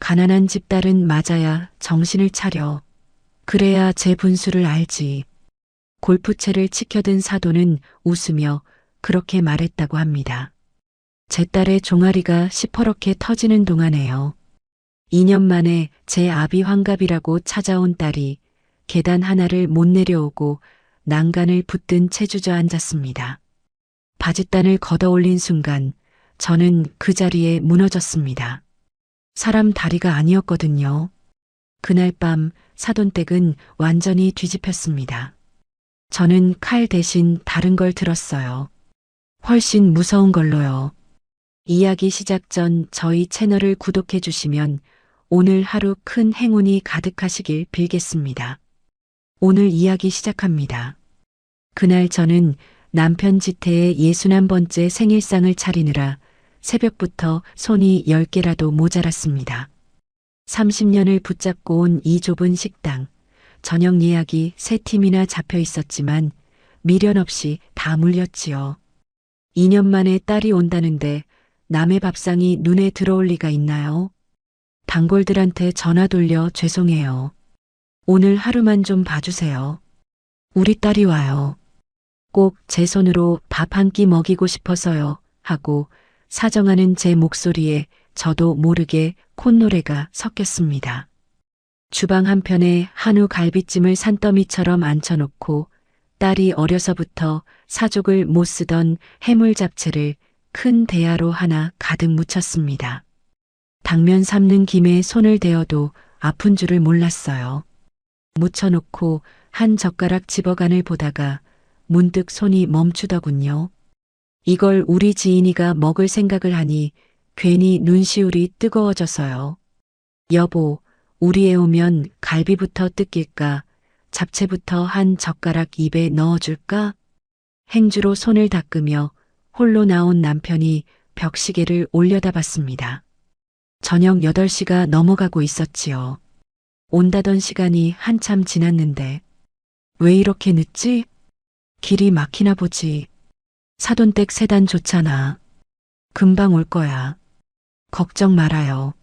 가난한 집 딸은 맞아야 정신을 차려. 그래야 제 분수를 알지. 골프채를 치켜든 사돈은 웃으며 그렇게 말했다고 합니다. 제 딸의 종아리가 시퍼렇게 터지는 동안에요. 2년 만에 제 아비 환갑이라고 찾아온 딸이 계단 하나를 못 내려오고 난간을 붙든 채 주저앉았습니다. 바짓단을 걷어올린 순간 저는 그 자리에 무너졌습니다. 사람 다리가 아니었거든요. 그날 밤 사돈댁은 완전히 뒤집혔습니다. 저는 칼 대신 다른 걸 들었어요. 훨씬 무서운 걸로요. 이야기 시작 전 저희 채널을 구독해 주시면 오늘 하루 큰 행운이 가득하시길 빌겠습니다. 오늘 이야기 시작합니다. 그날 저는 남편 지태의 61번째 생일상을 차리느라 새벽부터 손이 10개라도 모자랐습니다. 30년을 붙잡고 온 이 좁은 식당, 저녁 예약이 3팀이나 잡혀 있었지만 미련 없이 다 물렸지요. 2년 만에 딸이 온다는데 남의 밥상이 눈에 들어올 리가 있나요? 단골들한테 전화 돌려 죄송해요. 오늘 하루만 좀 봐주세요. 우리 딸이 와요. 꼭 제 손으로 밥 한 끼 먹이고 싶어서요. 하고 사정하는 제 목소리에 저도 모르게 콧노래가 섞였습니다. 주방 한편에 한우 갈비찜을 산더미처럼 앉혀놓고 딸이 어려서부터 사족을 못 쓰던 해물 잡채를 큰 대야로 하나 가득 묻혔습니다. 당면 삶는 김에 손을 대어도 아픈 줄을 몰랐어요. 묻혀놓고 한 젓가락 집어간을 보다가 문득 손이 멈추더군요. 이걸 우리 지인이가 먹을 생각을 하니 괜히 눈시울이 뜨거워져서요. 여보, 우리 애 오면 갈비부터 뜯길까? 잡채부터 한 젓가락 입에 넣어줄까? 행주로 손을 닦으며 홀로 나온 남편이 벽시계를 올려다봤습니다. 저녁 8시가 넘어가고 있었지요. 온다던 시간이 한참 지났는데 왜 이렇게 늦지? 길이 막히나 보지. 사돈댁 세단 좋잖아. 금방 올 거야. 걱정 말아요.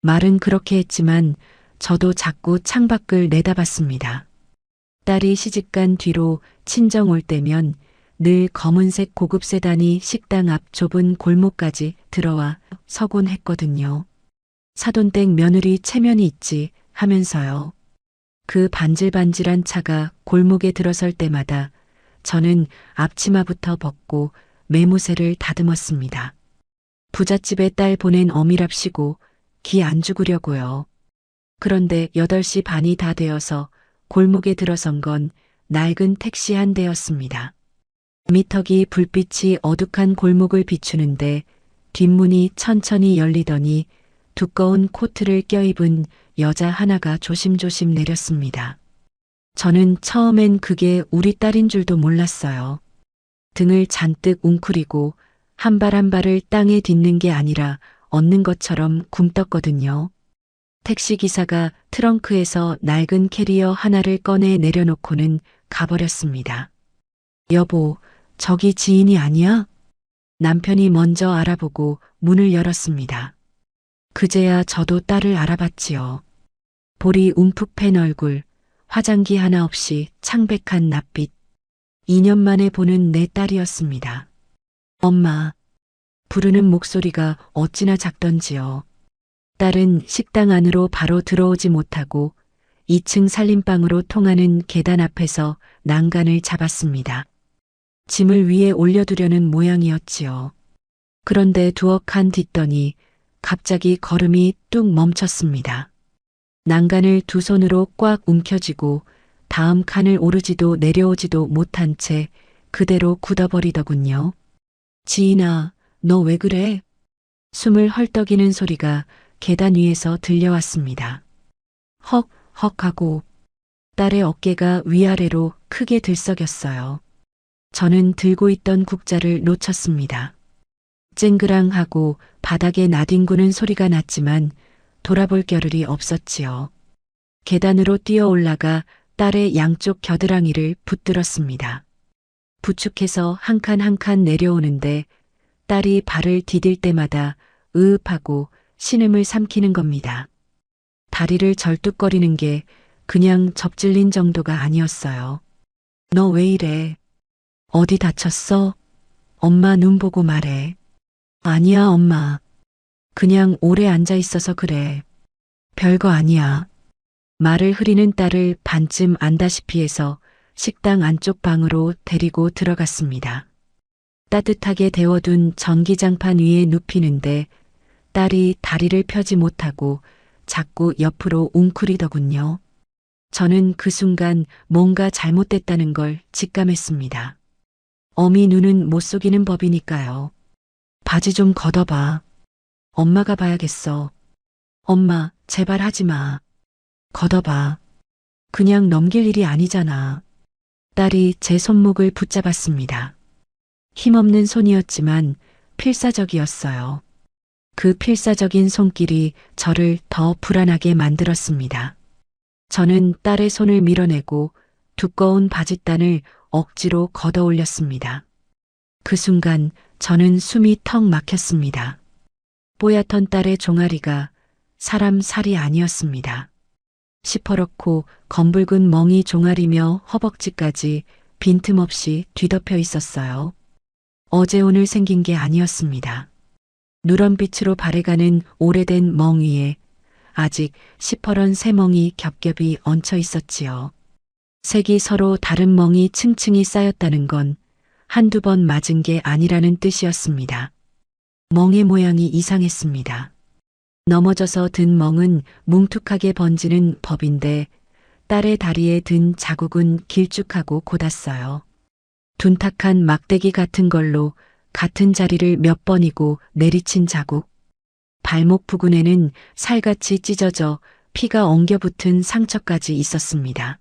말은 그렇게 했지만 저도 자꾸 창밖을 내다봤습니다. 딸이 시집간 뒤로 친정 올 때면 늘 검은색 고급 세단이 식당 앞 좁은 골목까지 들어와 서곤 했거든요. 사돈댁 며느리 체면이 있지 하면서요. 그 반질반질한 차가 골목에 들어설 때마다 저는 앞치마부터 벗고 매무새를 다듬었습니다. 부잣집에 딸 보낸 어미랍시고 기 안 죽으려고요. 그런데 8시 반이 다 되어서 골목에 들어선 건 낡은 택시 한 대였습니다. 미터기 불빛이 어둑한 골목을 비추는데 뒷문이 천천히 열리더니 두꺼운 코트를 껴입은 여자 하나가 조심조심 내렸습니다. 저는 처음엔 그게 우리 딸인 줄도 몰랐어요. 등을 잔뜩 웅크리고 한 발 한 발을 땅에 딛는 게 아니라 얻는 것처럼 굼떴거든요. 택시기사가 트렁크에서 낡은 캐리어 하나를 꺼내 내려놓고는 가버렸습니다. 여보, 저기 지인이 아니야? 남편이 먼저 알아보고 문을 열었습니다. 그제야 저도 딸을 알아봤지요. 볼이 움푹 팬 얼굴, 화장기 하나 없이 창백한 낯빛. 2년 만에 보는 내 딸이었습니다. 엄마. 부르는 목소리가 어찌나 작던지요. 딸은 식당 안으로 바로 들어오지 못하고 2층 살림방으로 통하는 계단 앞에서 난간을 잡았습니다. 짐을 위에 올려두려는 모양이었지요. 그런데 두어 칸 딛더니 갑자기 걸음이 뚝 멈췄습니다. 난간을 두 손으로 꽉 움켜쥐고 다음 칸을 오르지도 내려오지도 못한 채 그대로 굳어버리더군요. 지인아, 너 왜 그래? 숨을 헐떡이는 소리가 계단 위에서 들려왔습니다. 헉, 헉 하고 딸의 어깨가 위아래로 크게 들썩였어요. 저는 들고 있던 국자를 놓쳤습니다. 쨍그랑하고 바닥에 나뒹구는 소리가 났지만 돌아볼 겨를이 없었지요. 계단으로 뛰어 올라가 딸의 양쪽 겨드랑이를 붙들었습니다. 부축해서 한 칸 한 칸 내려오는데 딸이 발을 디딜 때마다 으읍하고 신음을 삼키는 겁니다. 다리를 절뚝거리는 게 그냥 접질린 정도가 아니었어요. 너 왜 이래? 어디 다쳤어? 엄마 눈 보고 말해. 아니야, 엄마. 그냥 오래 앉아 있어서 그래. 별거 아니야. 말을 흐리는 딸을 반쯤 안다시피 해서 식당 안쪽 방으로 데리고 들어갔습니다. 따뜻하게 데워둔 전기장판 위에 눕히는데 딸이 다리를 펴지 못하고 자꾸 옆으로 웅크리더군요. 저는 그 순간 뭔가 잘못됐다는 걸 직감했습니다. 어미 눈은 못 속이는 법이니까요. 바지 좀 걷어봐. 엄마가 봐야겠어. 엄마, 제발 하지 마. 걷어봐. 그냥 넘길 일이 아니잖아. 딸이 제 손목을 붙잡았습니다. 힘없는 손이었지만 필사적이었어요. 그 필사적인 손길이 저를 더 불안하게 만들었습니다. 저는 딸의 손을 밀어내고 두꺼운 바짓단을 억지로 걷어 올렸습니다. 그 순간 저는 숨이 턱 막혔습니다. 뽀얗던 딸의 종아리가 사람 살이 아니었습니다. 시퍼렇고 검붉은 멍이 종아리며 허벅지까지 빈틈없이 뒤덮여 있었어요. 어제 오늘 생긴 게 아니었습니다. 누런빛으로 발해가는 오래된 멍 위에 아직 시퍼런 새 멍이 겹겹이 얹혀 있었지요. 색이 서로 다른 멍이 층층이 쌓였다는 건 한두 번 맞은 게 아니라는 뜻이었습니다. 멍의 모양이 이상했습니다. 넘어져서 든 멍은 뭉툭하게 번지는 법인데 딸의 다리에 든 자국은 길쭉하고 곧았어요. 둔탁한 막대기 같은 걸로 같은 자리를 몇 번이고 내리친 자국. 발목 부근에는 살같이 찢어져 피가 엉겨붙은 상처까지 있었습니다.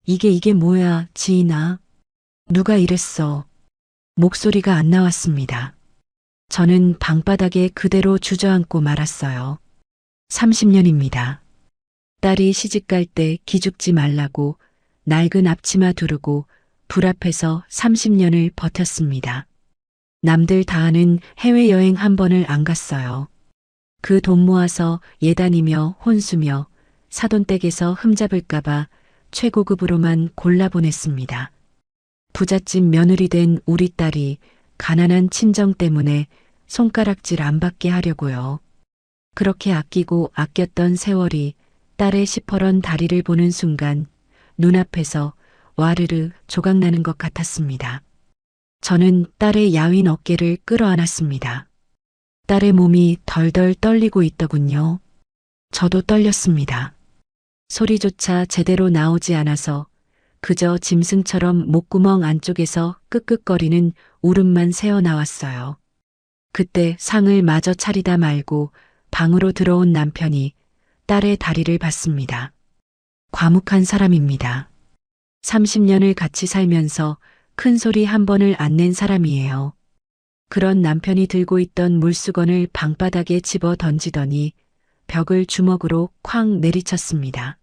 이게 뭐야, 지인아? 누가 이랬어? 목소리가 안 나왔습니다. 저는 방바닥에 그대로 주저앉고 말았어요. 30년입니다. 딸이 시집갈 때 기죽지 말라고 낡은 앞치마 두르고 불 앞에서 30년을 버텼습니다. 남들 다 아는 해외여행 한 번을 안 갔어요. 그 돈 모아서 예단이며 혼수며 사돈댁에서 흠잡을까봐 최고급으로만 골라보냈습니다. 부잣집 며느리 된 우리 딸이 가난한 친정 때문에 손가락질 안 받게 하려고요. 그렇게 아끼고 아꼈던 세월이 딸의 시퍼런 다리를 보는 순간 눈앞에서 와르르 조각나는 것 같았습니다. 저는 딸의 야윈 어깨를 끌어안았습니다. 딸의 몸이 덜덜 떨리고 있더군요. 저도 떨렸습니다. 소리조차 제대로 나오지 않아서 그저 짐승처럼 목구멍 안쪽에서 끄끄거리는 울음만 새어나왔어요. 그때 상을 마저 차리다 말고 방으로 들어온 남편이 딸의 다리를 봤습니다. 과묵한 사람입니다. 30년을 같이 살면서 큰 소리 한 번을 안 낸 사람이에요. 그런 남편이 들고 있던 물수건을 방바닥에 집어 던지더니 벽을 주먹으로 쾅 내리쳤습니다.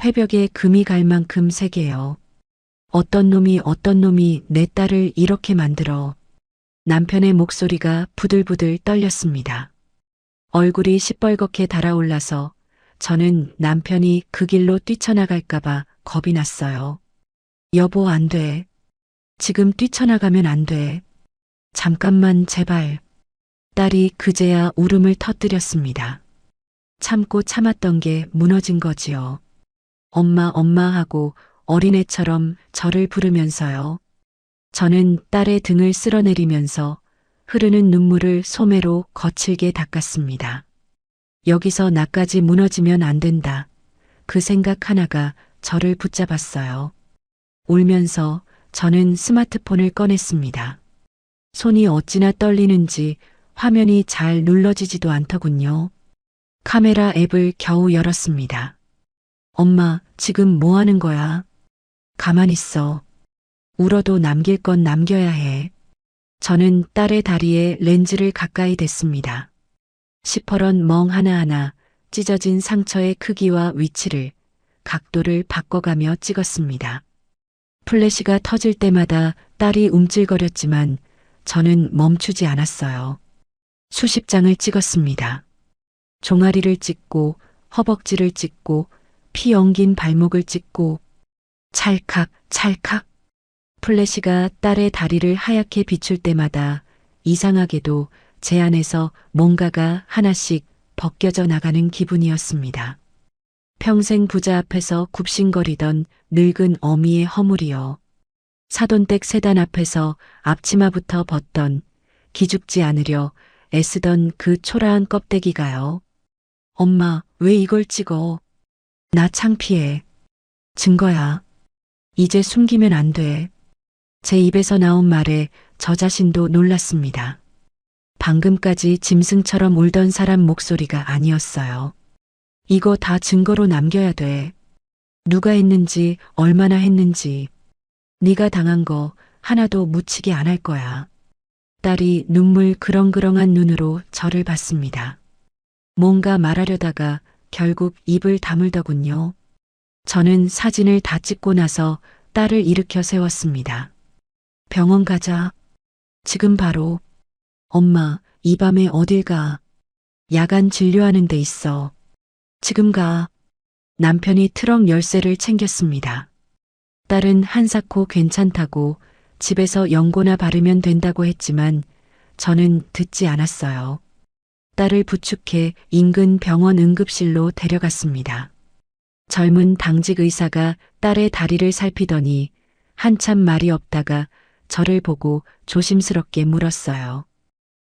회벽에 금이 갈 만큼 세게요. 어떤 놈이 내 딸을 이렇게 만들어. 남편의 목소리가 부들부들 떨렸습니다. 얼굴이 시뻘겋게 달아올라서 저는 남편이 그 길로 뛰쳐나갈까봐 겁이 났어요. 여보, 안 돼. 지금 뛰쳐나가면 안 돼. 잠깐만, 제발. 딸이 그제야 울음을 터뜨렸습니다. 참고 참았던 게 무너진 거지요. 엄마, 엄마 하고 어린애처럼 저를 부르면서요. 저는 딸의 등을 쓸어내리면서 흐르는 눈물을 소매로 거칠게 닦았습니다. 여기서 나까지 무너지면 안 된다. 그 생각 하나가 저를 붙잡았어요. 울면서 저는 스마트폰을 꺼냈습니다. 손이 어찌나 떨리는지 화면이 잘 눌러지지도 않더군요. 카메라 앱을 겨우 열었습니다. 엄마, 지금 뭐 하는 거야? 가만 있어. 울어도 남길 건 남겨야 해. 저는 딸의 다리에 렌즈를 가까이 댔습니다. 시퍼런 멍 하나하나 찢어진 상처의 크기와 위치를, 각도를 바꿔가며 찍었습니다. 플래시가 터질 때마다 딸이 움찔거렸지만 저는 멈추지 않았어요. 수십 장을 찍었습니다. 종아리를 찍고 허벅지를 찢고 피 엉긴 발목을 찢고 찰칵 찰칵 플래시가 딸의 다리를 하얗게 비출 때마다 이상하게도 제 안에서 뭔가가 하나씩 벗겨져 나가는 기분이었습니다. 평생 부자 앞에서 굽신거리던 늙은 어미의 허물이요. 사돈댁 세단 앞에서 앞치마부터 벗던 기죽지 않으려 애쓰던 그 초라한 껍데기가요. 엄마, 왜 이걸 찍어? 나 창피해. 증거야. 이제 숨기면 안 돼. 제 입에서 나온 말에 저 자신도 놀랐습니다. 방금까지 짐승처럼 울던 사람 목소리가 아니었어요. 이거 다 증거로 남겨야 돼. 누가 했는지, 얼마나 했는지. 네가 당한 거 하나도 묻히게 안 할 거야. 딸이 눈물 그렁그렁한 눈으로 저를 봤습니다. 뭔가 말하려다가 결국 입을 다물더군요. 저는 사진을 다 찍고 나서 딸을 일으켜 세웠습니다. 병원 가자. 지금 바로. 엄마, 이 밤에 어딜 가? 야간 진료하는 데 있어. 지금 가. 남편이 트럭 열쇠를 챙겼습니다. 딸은 한사코 괜찮다고 집에서 연고나 바르면 된다고 했지만 저는 듣지 않았어요. 딸을 부축해 인근 병원 응급실로 데려갔습니다. 젊은 당직 의사가 딸의 다리를 살피더니 한참 말이 없다가 저를 보고 조심스럽게 물었어요.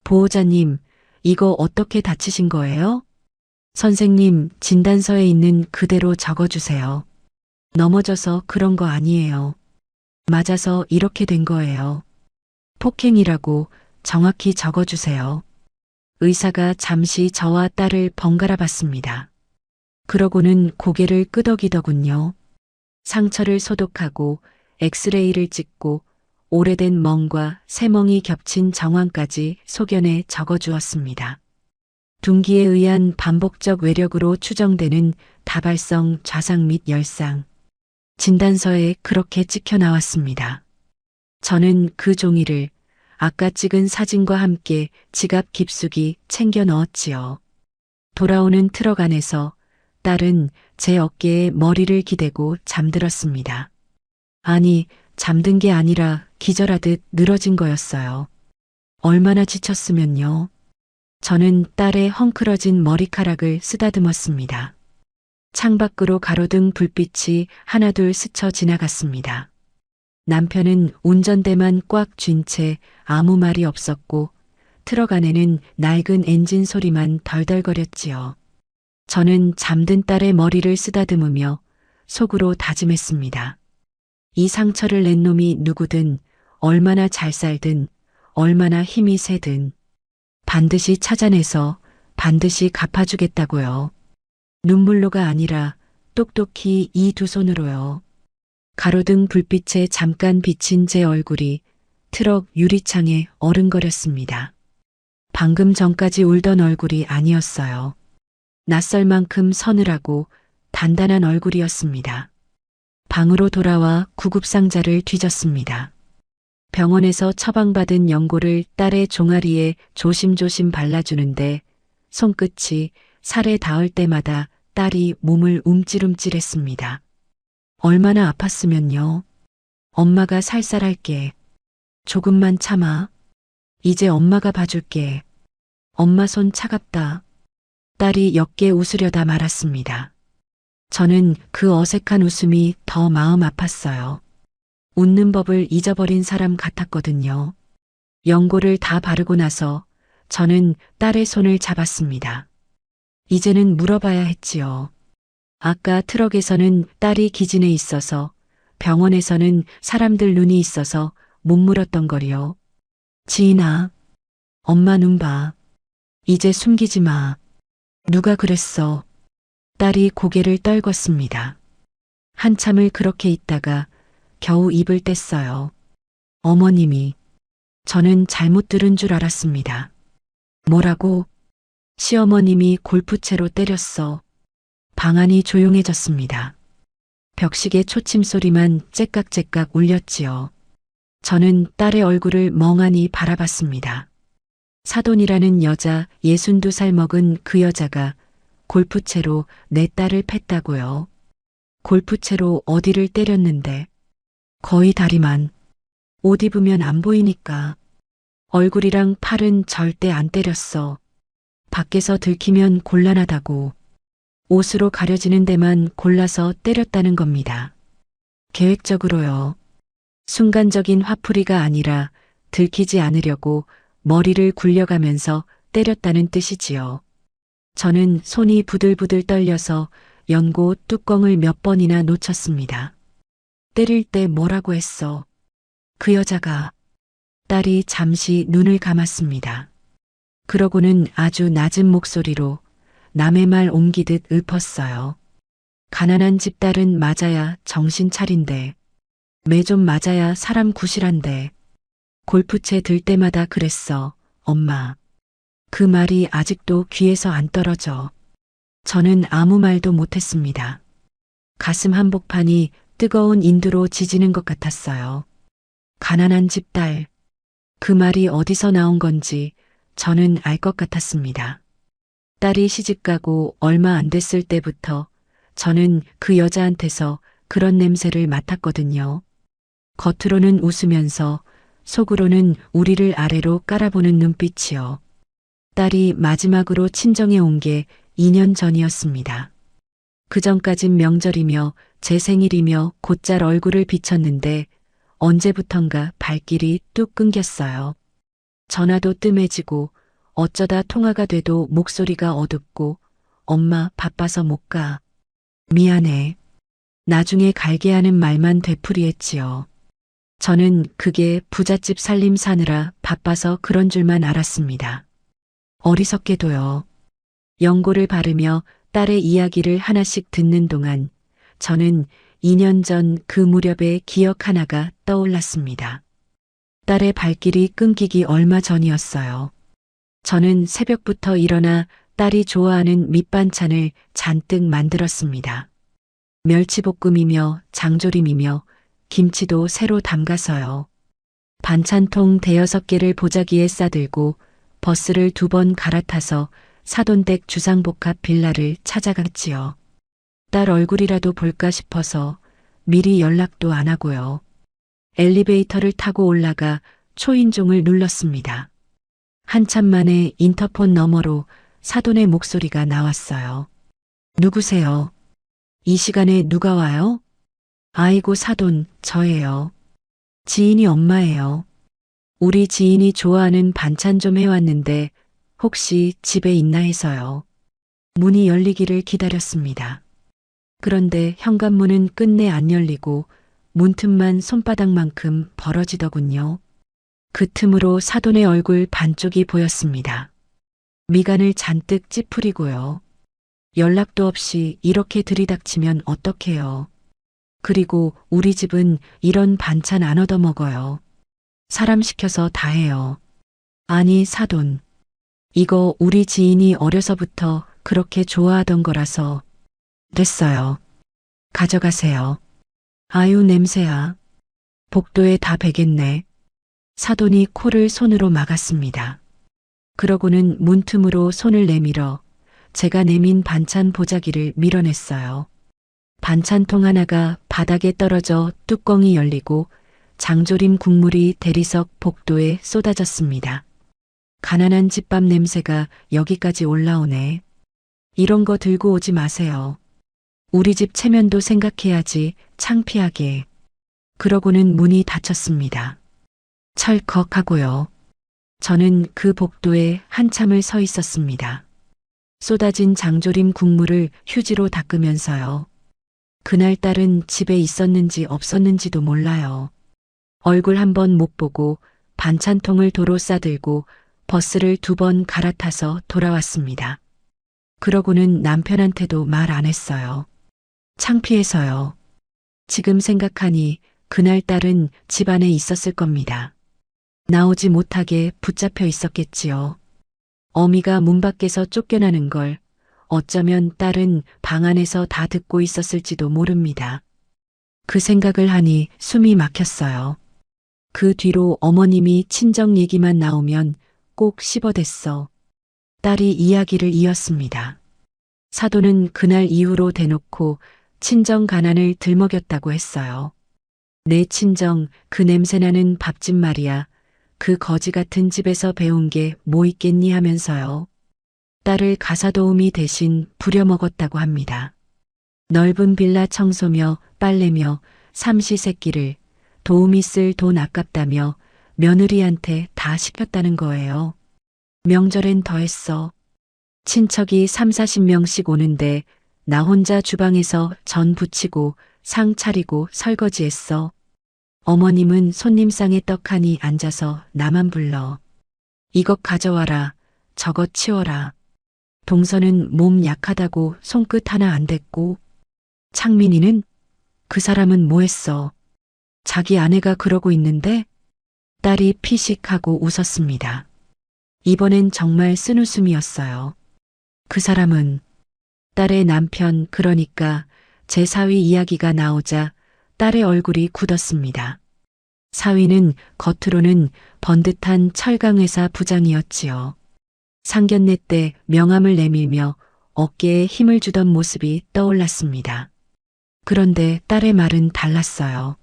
보호자님, 이거 어떻게 다치신 거예요? 선생님, 진단서에 있는 그대로 적어주세요. 넘어져서 그런 거 아니에요. 맞아서 이렇게 된 거예요. 폭행이라고 정확히 적어주세요. 의사가 잠시 저와 딸을 번갈아 봤습니다. 그러고는 고개를 끄덕이더군요. 상처를 소독하고 엑스레이를 찍고 오래된 멍과 새멍이 겹친 정황까지 소견에 적어주었습니다. 둔기에 의한 반복적 외력으로 추정되는 다발성 좌상 및 열상. 진단서에 그렇게 찍혀 나왔습니다. 저는 그 종이를 아까 찍은 사진과 함께 지갑 깊숙이 챙겨 넣었지요. 돌아오는 트럭 안에서 딸은 제 어깨에 머리를 기대고 잠들었습니다. 아니, 잠든 게 아니라 기절하듯 늘어진 거였어요. 얼마나 지쳤으면요. 저는 딸의 헝클어진 머리카락을 쓰다듬었습니다. 창밖으로 가로등 불빛이 하나둘 스쳐 지나갔습니다. 남편은 운전대만 꽉 쥔 채 아무 말이 없었고 트럭 안에는 낡은 엔진 소리만 덜덜거렸지요. 저는 잠든 딸의 머리를 쓰다듬으며 속으로 다짐했습니다. 이 상처를 낸 놈이 누구든 얼마나 잘 살든 얼마나 힘이 세든 반드시 찾아내서 반드시 갚아주겠다고요. 눈물로가 아니라 똑똑히 이 두 손으로요. 가로등 불빛에 잠깐 비친 제 얼굴이 트럭 유리창에 어른거렸습니다. 방금 전까지 울던 얼굴이 아니었어요. 낯설 만큼 서늘하고 단단한 얼굴이었습니다. 방으로 돌아와 구급상자를 뒤졌습니다. 병원에서 처방받은 연고를 딸의 종아리에 조심조심 발라주는데 손끝이 살에 닿을 때마다 딸이 몸을 움찔움찔했습니다. 얼마나 아팠으면요. 엄마가 살살할게. 조금만 참아. 이제 엄마가 봐줄게. 엄마 손 차갑다. 딸이 옅게 웃으려다 말았습니다. 저는 그 어색한 웃음이 더 마음 아팠어요. 웃는 법을 잊어버린 사람 같았거든요. 연고를 다 바르고 나서 저는 딸의 손을 잡았습니다. 이제는 물어봐야 했지요. 아까 트럭에서는 딸이 기진해 있어서 병원에서는 사람들 눈이 있어서 못 물었던 거리요. 지인아, 엄마 눈 봐. 이제 숨기지 마. 누가 그랬어? 딸이 고개를 떨궜습니다. 한참을 그렇게 있다가 겨우 입을 뗐어요. 어머님이. 저는 잘못 들은 줄 알았습니다. 뭐라고? 시어머님이 골프채로 때렸어. 방 안이 조용해졌습니다. 벽시계 초침 소리만 째깍째깍 울렸지요. 저는 딸의 얼굴을 멍하니 바라봤습니다. 사돈이라는 여자 62살 먹은 그 여자가 골프채로 내 딸을 팼다고요. 골프채로 어디를 때렸는데. 거의 다리만. 옷 입으면 안 보이니까. 얼굴이랑 팔은 절대 안 때렸어. 밖에서 들키면 곤란하다고. 옷으로 가려지는 데만 골라서 때렸다는 겁니다. 계획적으로요. 순간적인 화풀이가 아니라 들키지 않으려고 머리를 굴려가면서 때렸다는 뜻이지요. 저는 손이 부들부들 떨려서 연고 뚜껑을 몇 번이나 놓쳤습니다. 때릴 때 뭐라고 했어? 그 여자가. 딸이 잠시 눈을 감았습니다. 그러고는 아주 낮은 목소리로 남의 말 옮기듯 읊었어요. 가난한 집 딸은 맞아야 정신 차린대. 매 좀 맞아야 사람 구실한데. 골프채 들 때마다 그랬어, 엄마. 그 말이 아직도 귀에서 안 떨어져. 저는 아무 말도 못했습니다. 가슴 한복판이 뜨거운 인두로 지지는 것 같았어요. 가난한 집 딸. 그 말이 어디서 나온 건지 저는 알 것 같았습니다. 딸이 시집가고 얼마 안 됐을 때부터 저는 그 여자한테서 그런 냄새를 맡았거든요. 겉으로는 웃으면서 속으로는 우리를 아래로 깔아보는 눈빛이요. 딸이 마지막으로 친정에 온 게 2년 전이었습니다. 그 전까진 명절이며 제 생일이며 곧잘 얼굴을 비쳤는데 언제부턴가 발길이 뚝 끊겼어요. 전화도 뜸해지고 어쩌다 통화가 돼도 목소리가 어둡고 엄마 바빠서 못 가. 미안해. 나중에 갈게 하는 말만 되풀이했지요. 저는 그게 부잣집 살림 사느라 바빠서 그런 줄만 알았습니다. 어리석게도요. 연고를 바르며 딸의 이야기를 하나씩 듣는 동안 저는 2년 전 그 무렵의 기억 하나가 떠올랐습니다. 딸의 발길이 끊기기 얼마 전이었어요. 저는 새벽부터 일어나 딸이 좋아하는 밑반찬을 잔뜩 만들었습니다. 멸치볶음이며 장조림이며 김치도 새로 담가서요. 반찬통 5-6개를 보자기에 싸들고 버스를 2번 갈아타서 사돈댁 주상복합 빌라를 찾아갔지요. 딸 얼굴이라도 볼까 싶어서 미리 연락도 안 하고요. 엘리베이터를 타고 올라가 초인종을 눌렀습니다. 한참 만에 인터폰 너머로 사돈의 목소리가 나왔어요. 누구세요? 이 시간에 누가 와요? 아이고 사돈, 저예요. 지인이 엄마예요. 우리 지인이 좋아하는 반찬 좀 해왔는데 혹시 집에 있나 해서요. 문이 열리기를 기다렸습니다. 그런데 현관문은 끝내 안 열리고 문틈만 손바닥만큼 벌어지더군요. 그 틈으로 사돈의 얼굴 반쪽이 보였습니다. 미간을 잔뜩 찌푸리고요. 연락도 없이 이렇게 들이닥치면 어떡해요. 그리고 우리 집은 이런 반찬 안 얻어먹어요. 사람 시켜서 다 해요. 아니 사돈. 이거 우리 지인이 어려서부터 그렇게 좋아하던 거라서. 됐어요. 가져가세요. 아유 냄새야. 복도에 다 배겠네. 사돈이 코를 손으로 막았습니다. 그러고는 문틈으로 손을 내밀어 제가 내민 반찬 보자기를 밀어냈어요. 반찬통 하나가 바닥에 떨어져 뚜껑이 열리고 장조림 국물이 대리석 복도에 쏟아졌습니다. 가난한 집밥 냄새가 여기까지 올라오네. 이런 거 들고 오지 마세요. 우리 집 체면도 생각해야지 창피하게. 그러고는 문이 닫혔습니다. 철컥하고요. 저는 그 복도에 한참을 서 있었습니다. 쏟아진 장조림 국물을 휴지로 닦으면서요. 그날 딸은 집에 있었는지 없었는지도 몰라요. 얼굴 한 번 못 보고 반찬통을 도로 싸들고 버스를 2번 갈아타서 돌아왔습니다. 그러고는 남편한테도 말 안 했어요. 창피해서요. 지금 생각하니 그날 딸은 집 안에 있었을 겁니다. 나오지 못하게 붙잡혀 있었겠지요. 어미가 문 밖에서 쫓겨나는 걸 어쩌면 딸은 방 안에서 다 듣고 있었을지도 모릅니다. 그 생각을 하니 숨이 막혔어요. 그 뒤로 어머님이 친정 얘기만 나오면 꼭 씹어댔어. 딸이 이야기를 이었습니다. 사돈은 그날 이후로 대놓고 친정 가난을 들먹였다고 했어요. 내 친정 그 냄새나는 밥집 말이야. 그 거지 같은 집에서 배운 게 뭐 있겠니 하면서요. 딸을 가사도우미 대신 부려먹었다고 합니다. 넓은 빌라 청소며 빨래며 삼시세끼를 도우미 쓸 돈 아깝다며 며느리한테 다 시켰다는 거예요. 명절엔 더했어. 친척이 3, 40명씩 오는데 나 혼자 주방에서 전 부치고 상 차리고 설거지했어. 어머님은 손님상에 떡하니 앉아서 나만 불러. 이것 가져와라. 저것 치워라. 동서는 몸 약하다고 손끝 하나 안 댔고, 창민이는 그 사람은 뭐 했어? 자기 아내가 그러고 있는데? 딸이 피식하고 웃었습니다. 이번엔 정말 쓴웃음이었어요. 그 사람은 딸의 남편, 그러니까 제 사위 이야기가 나오자 딸의 얼굴이 굳었습니다. 사위는 겉으로는 번듯한 철강회사 부장이었지요. 상견례 때 명함을 내밀며 어깨에 힘을 주던 모습이 떠올랐습니다. 그런데 딸의 말은 달랐어요.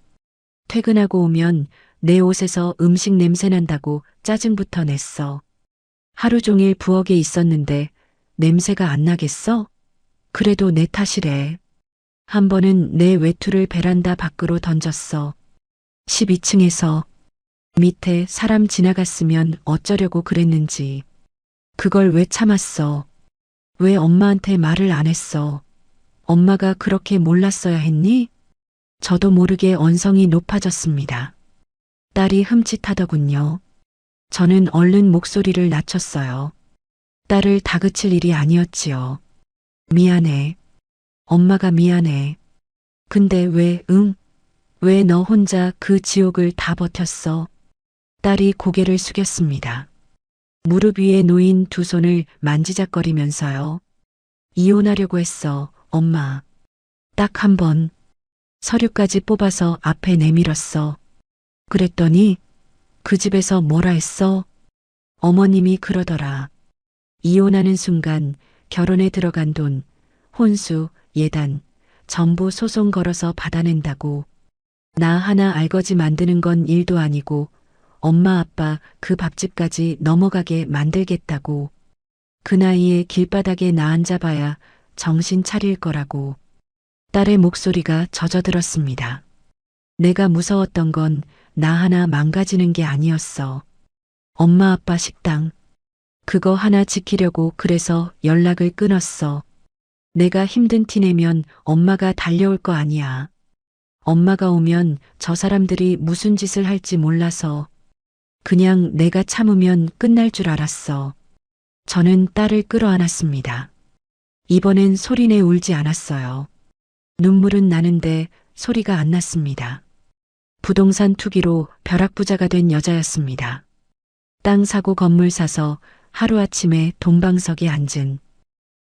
퇴근하고 오면 내 옷에서 음식 냄새 난다고 짜증부터 냈어. 하루 종일 부엌에 있었는데 냄새가 안 나겠어? 그래도 내 탓이래. 한 번은 내 외투를 베란다 밖으로 던졌어. 12층에서 밑에 사람 지나갔으면 어쩌려고 그랬는지. 그걸 왜 참았어? 왜 엄마한테 말을 안 했어? 엄마가 그렇게 몰랐어야 했니? 저도 모르게 언성이 높아졌습니다. 딸이 흠칫하더군요. 저는 얼른 목소리를 낮췄어요. 딸을 다그칠 일이 아니었지요. 미안해. 엄마가 미안해. 근데 왜 너 혼자 그 지옥을 다 버텼어? 딸이 고개를 숙였습니다. 무릎 위에 놓인 두 손을 만지작거리면서요. 이혼하려고 했어, 엄마. 딱 한 번. 서류까지 뽑아서 앞에 내밀었어. 그랬더니 그 집에서 뭐라 했어? 어머님이 그러더라. 이혼하는 순간 결혼에 들어간 돈, 혼수, 예단, 전부 소송 걸어서 받아낸다고. 나 하나 알거지 만드는 건 일도 아니고 엄마 아빠 그 밥집까지 넘어가게 만들겠다고. 그 나이에 길바닥에 나 앉아봐야 정신 차릴 거라고. 딸의 목소리가 젖어들었습니다. 내가 무서웠던 건 나 하나 망가지는 게 아니었어. 엄마 아빠 식당. 그거 하나 지키려고 그래서 연락을 끊었어. 내가 힘든 티 내면 엄마가 달려올 거 아니야. 엄마가 오면 저 사람들이 무슨 짓을 할지 몰라서 그냥 내가 참으면 끝날 줄 알았어. 저는 딸을 끌어안았습니다. 이번엔 소리내 울지 않았어요. 눈물은 나는데 소리가 안 났습니다. 부동산 투기로 벼락부자가 된 여자였습니다. 땅 사고 건물 사서 하루아침에 돈방석에 앉은.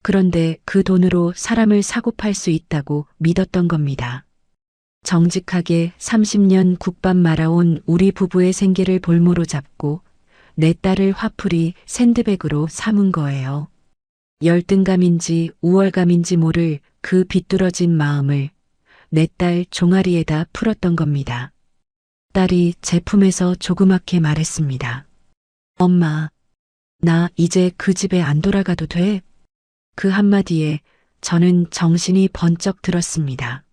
그런데 그 돈으로 사람을 사고 팔 수 있다고 믿었던 겁니다. 정직하게 30년 국밥 말아온 우리 부부의 생계를 볼모로 잡고 내 딸을 화풀이 샌드백으로 삼은 거예요. 열등감인지 우월감인지 모를 그 비뚤어진 마음을 내 딸 종아리에다 풀었던 겁니다. 딸이 제품에서 조그맣게 말했습니다. 엄마, 나 이제 그 집에 안 돌아가도 돼? 그 한마디에 저는 정신이 번쩍 들었습니다.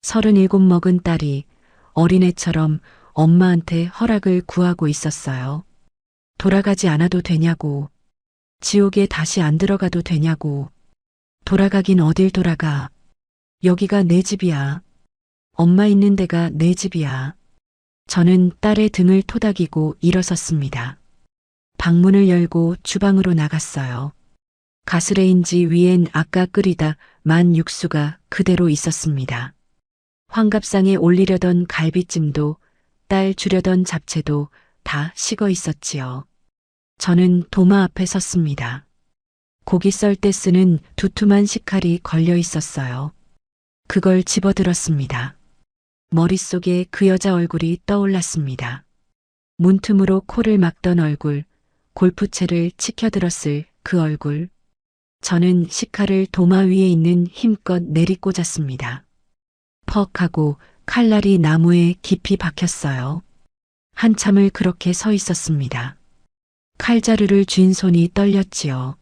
37 먹은 딸이 어린애처럼 엄마한테 허락을 구하고 있었어요. 돌아가지 않아도 되냐고. 지옥에 다시 안 들어가도 되냐고. 돌아가긴 어딜 돌아가. 여기가 내 집이야. 엄마 있는 데가 내 집이야. 저는 딸의 등을 토닥이고 일어섰습니다. 방문을 열고 주방으로 나갔어요. 가스레인지 위엔 아까 끓이다 만 육수가 그대로 있었습니다. 환갑상에 올리려던 갈비찜도 딸 주려던 잡채도 다 식어 있었지요. 저는 도마 앞에 섰습니다. 고기 썰 때 쓰는 두툼한 식칼이 걸려 있었어요. 그걸 집어들었습니다. 머릿속에 그 여자 얼굴이 떠올랐습니다. 문틈으로 코를 막던 얼굴, 골프채를 치켜들었을 그 얼굴. 저는 식칼을 도마 위에 있는 힘껏 내리꽂았습니다. 퍽 하고 칼날이 나무에 깊이 박혔어요. 한참을 그렇게 서 있었습니다. 칼자루를 쥔 손이 떨렸지요.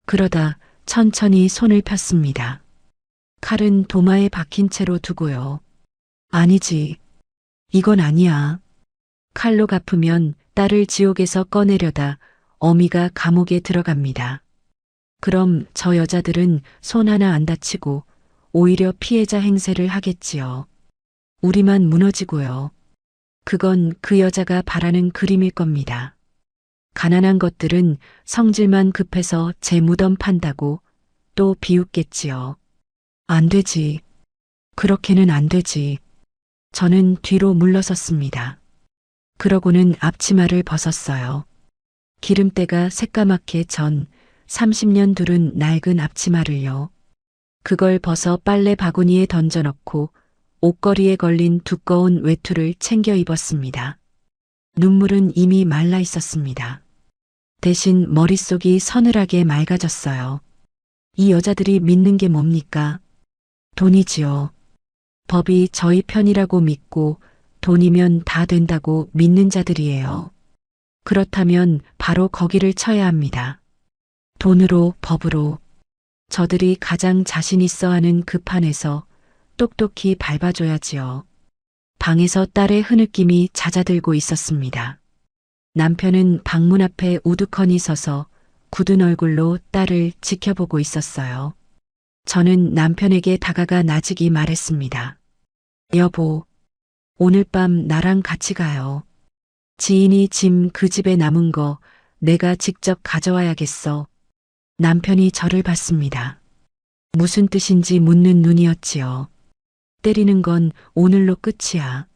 그러다 천천히 손을 폈습니다. 칼은 도마에 박힌 채로 두고요. 아니지. 이건 아니야. 칼로 갚으면 딸을 지옥에서 꺼내려다 어미가 감옥에 들어갑니다. 그럼 저 여자들은 손 하나 안 다치고 오히려 피해자 행세를 하겠지요. 우리만 무너지고요. 그건 그 여자가 바라는 그림일 겁니다. 가난한 것들은 성질만 급해서 제 무덤 판다고 또 비웃겠지요. 안 되지. 그렇게는 안 되지. 저는 뒤로 물러섰습니다. 그러고는 앞치마를 벗었어요. 기름때가 새까맣게 전 30년 두른 낡은 앞치마를요. 그걸 벗어 빨래 바구니에 던져넣고 옷걸이에 걸린 두꺼운 외투를 챙겨 입었습니다. 눈물은 이미 말라 있었습니다. 대신 머릿속이 서늘하게 맑아졌어요. 이 여자들이 믿는 게 뭡니까? 돈이지요. 법이 저희 편이라고 믿고 돈이면 다 된다고 믿는 자들이에요. 그렇다면 바로 거기를 쳐야 합니다. 돈으로, 법으로. 저들이 가장 자신 있어 하는 그 판에서 똑똑히 밟아줘야지요. 방에서 딸의 흐느낌이 잦아들고 있었습니다. 남편은 방문 앞에 우두커니 서서 굳은 얼굴로 딸을 지켜보고 있었어요. 저는 남편에게 다가가 나직이 말했습니다. 여보, 오늘 밤 나랑 같이 가요. 지인이 짐 그 집에 남은 거 내가 직접 가져와야겠어. 남편이 저를 봤습니다. 무슨 뜻인지 묻는 눈이었지요. 때리는 건 오늘로 끝이야.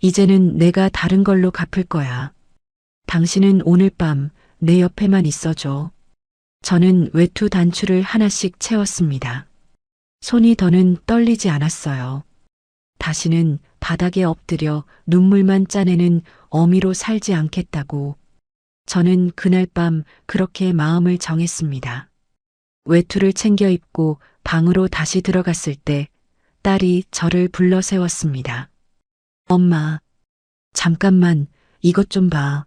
이제는 내가 다른 걸로 갚을 거야. 당신은 오늘 밤 내 옆에만 있어줘. 저는 외투 단추를 하나씩 채웠습니다. 손이 더는 떨리지 않았어요. 다시는 바닥에 엎드려 눈물만 짜내는 어미로 살지 않겠다고. 저는 그날 밤 그렇게 마음을 정했습니다. 외투를 챙겨 입고 방으로 다시 들어갔을 때 딸이 저를 불러 세웠습니다. 엄마, 잠깐만 이것 좀 봐.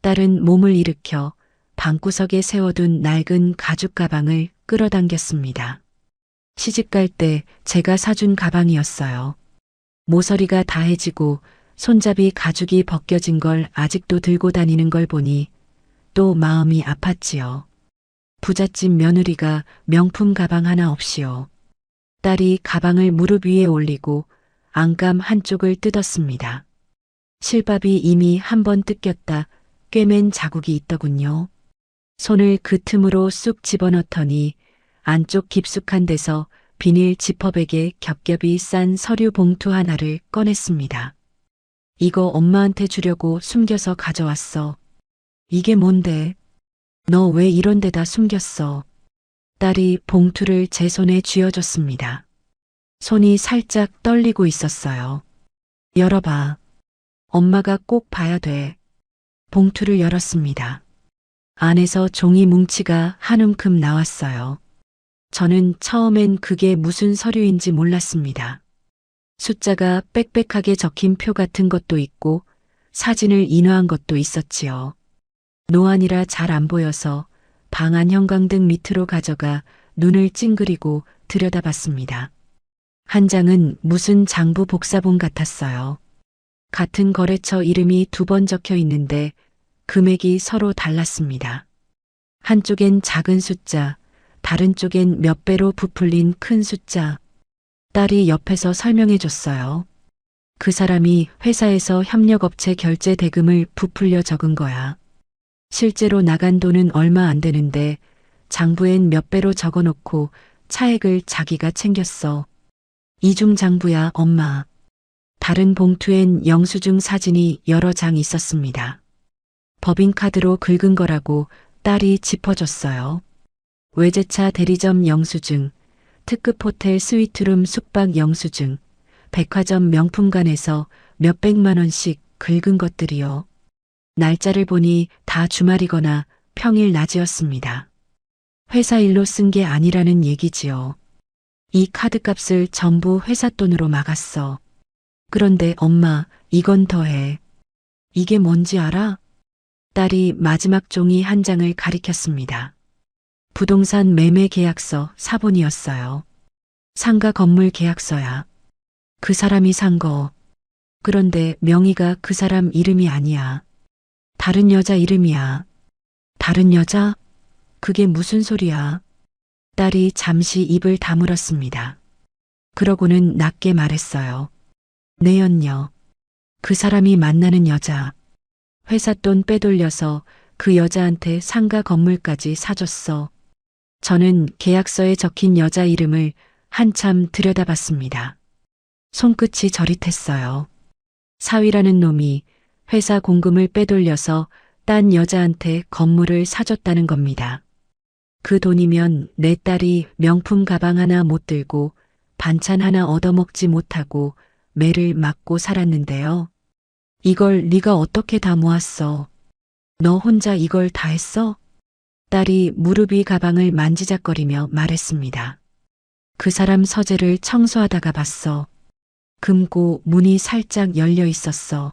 딸은 몸을 일으켜 방구석에 세워둔 낡은 가죽 가방을 끌어당겼습니다. 시집 갈 때 제가 사준 가방이었어요. 모서리가 다해지고 손잡이 가죽이 벗겨진 걸 아직도 들고 다니는 걸 보니 또 마음이 아팠지요. 부잣집 며느리가 명품 가방 하나 없이요. 딸이 가방을 무릎 위에 올리고 안감 한쪽을 뜯었습니다. 실밥이 이미 한 번 뜯겼다 꿰맨 자국이 있더군요. 손을 그 틈으로 쑥 집어넣더니 안쪽 깊숙한 데서 비닐 지퍼백에 겹겹이 싼 서류 봉투 하나를 꺼냈습니다. 이거 엄마한테 주려고 숨겨서 가져왔어. 이게 뭔데? 너 왜 이런 데다 숨겼어? 딸이 봉투를 제 손에 쥐어줬습니다. 손이 살짝 떨리고 있었어요. 열어봐. 엄마가 꼭 봐야 돼. 봉투를 열었습니다. 안에서 종이 뭉치가 한 움큼 나왔어요. 저는 처음엔 그게 무슨 서류인지 몰랐습니다. 숫자가 빽빽하게 적힌 표 같은 것도 있고 사진을 인화한 것도 있었지요. 노안이라 잘 안 보여서 방 안 형광등 밑으로 가져가 눈을 찡그리고 들여다봤습니다. 한 장은 무슨 장부 복사본 같았어요. 같은 거래처 이름이 2번 적혀 있는데 금액이 서로 달랐습니다. 한쪽엔 작은 숫자, 다른 쪽엔 몇 배로 부풀린 큰 숫자. 딸이 옆에서 설명해 줬어요. 그 사람이 회사에서 협력업체 결제 대금을 부풀려 적은 거야. 실제로 나간 돈은 얼마 안 되는데 장부엔 몇 배로 적어놓고 차액을 자기가 챙겼어. 이중장부야, 엄마. 다른 봉투엔 영수증 사진이 여러 장 있었습니다. 법인카드로 긁은 거라고 딸이 짚어줬어요. 외제차 대리점 영수증, 특급 호텔 스위트룸 숙박 영수증, 백화점 명품관에서 몇백만 원씩 긁은 것들이요. 날짜를 보니 다 주말이거나 평일 낮이었습니다. 회사 일로 쓴 게 아니라는 얘기지요. 이 카드값을 전부 회사 돈으로 막았어. 그런데 엄마, 이건 더해. 이게 뭔지 알아? 딸이 마지막 종이 한 장을 가리켰습니다. 부동산 매매 계약서 사본이었어요. 상가 건물 계약서야. 그 사람이 산 거. 그런데 명의가 그 사람 이름이 아니야. 다른 여자 이름이야. 다른 여자? 그게 무슨 소리야? 딸이 잠시 입을 다물었습니다. 그러고는 낮게 말했어요. 내 연녀. 그 사람이 만나는 여자. 회사 돈 빼돌려서 그 여자한테 상가 건물까지 사줬어. 저는 계약서에 적힌 여자 이름을 한참 들여다봤습니다. 손끝이 저릿했어요. 사위라는 놈이 회사 공금을 빼돌려서 딴 여자한테 건물을 사줬다는 겁니다. 그 돈이면 내 딸이 명품 가방 하나 못 들고 반찬 하나 얻어먹지 못하고 매를 맞고 살았는데요. 이걸 네가 어떻게 다 모았어? 너 혼자 이걸 다 했어? 딸이 무릎 위 가방을 만지작거리며 말했습니다. 그 사람 서재를 청소하다가 봤어. 금고 문이 살짝 열려 있었어.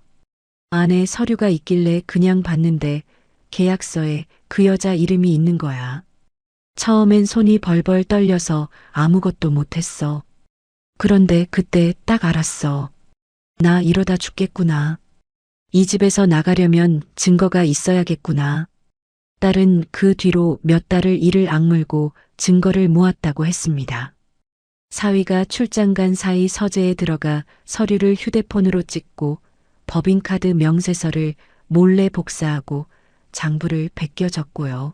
안에 서류가 있길래 그냥 봤는데 계약서에 그 여자 이름이 있는 거야. 처음엔 손이 벌벌 떨려서 아무것도 못했어. 그런데 그때 딱 알았어. 나 이러다 죽겠구나. 이 집에서 나가려면 증거가 있어야겠구나. 딸은 그 뒤로 몇 달을 이를 악물고 증거를 모았다고 했습니다. 사위가 출장 간 사이 서재에 들어가 서류를 휴대폰으로 찍고 법인카드 명세서를 몰래 복사하고 장부를 베껴줬고요.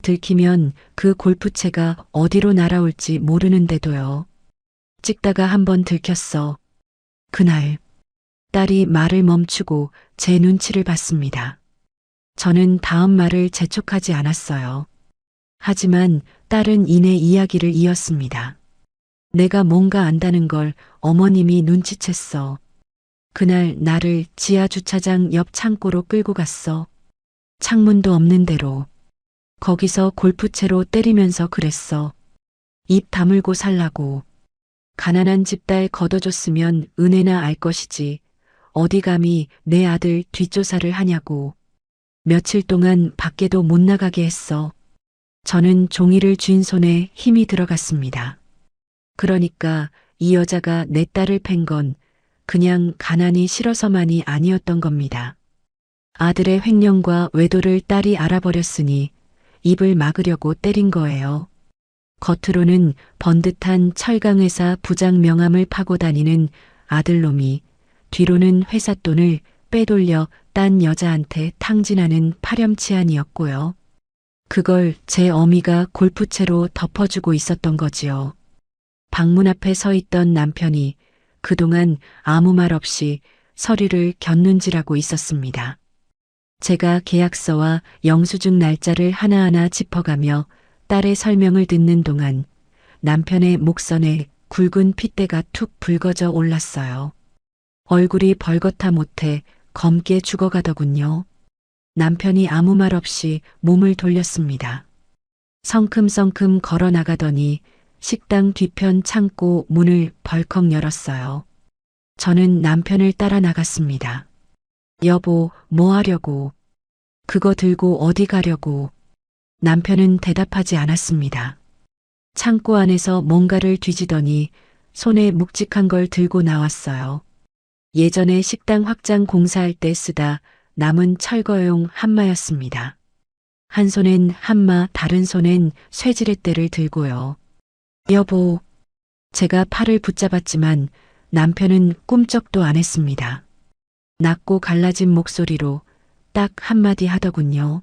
들키면 그 골프채가 어디로 날아올지 모르는데도요. 찍다가 한번 들켰어. 그날 딸이 말을 멈추고 제 눈치를 봤습니다. 저는 다음 말을 재촉하지 않았어요. 하지만 딸은 이내 이야기를 이었습니다. 내가 뭔가 안다는 걸 어머님이 눈치챘어. 그날 나를 지하 주차장 옆 창고로 끌고 갔어. 창문도 없는 데로. 거기서 골프채로 때리면서 그랬어. 입 다물고 살라고. 가난한 집딸 걷어줬으면 은혜나 알 것이지. 어디 감히 내 아들 뒷조사를 하냐고. 며칠 동안 밖에도 못 나가게 했어. 저는 종이를 쥔 손에 힘이 들어갔습니다. 그러니까 이 여자가 내 딸을 팬 건 그냥 가난이 싫어서만이 아니었던 겁니다. 아들의 횡령과 외도를 딸이 알아버렸으니 입을 막으려고 때린 거예요. 겉으로는 번듯한 철강회사 부장 명함을 파고 다니는 아들놈이 뒤로는 회사 돈을 빼돌려 딴 여자한테 탕진하는 파렴치한이었고요. 그걸 제 어미가 골프채로 덮어주고 있었던 거지요. 방문 앞에 서 있던 남편이 그동안 아무 말 없이 서류를 곁눈질하고 있었습니다. 제가 계약서와 영수증 날짜를 하나하나 짚어가며 딸의 설명을 듣는 동안 남편의 목선에 굵은 핏대가 툭 붉어져 올랐어요. 얼굴이 벌겋다 못해 검게 죽어가더군요. 남편이 아무 말 없이 몸을 돌렸습니다. 성큼성큼 걸어 나가더니 식당 뒤편 창고 문을 벌컥 열었어요. 저는 남편을 따라 나갔습니다. 여보, 뭐 하려고? 그거 들고 어디 가려고? 남편은 대답하지 않았습니다. 창고 안에서 뭔가를 뒤지더니 손에 묵직한 걸 들고 나왔어요. 예전에 식당 확장 공사할 때 쓰다 남은 철거용 한마였습니다. 한 손엔 한마, 다른 손엔 쇠지렛대를 들고요. 여보, 제가 팔을 붙잡았지만 남편은 꿈쩍도 안 했습니다. 낮고 갈라진 목소리로 딱 한마디 하더군요.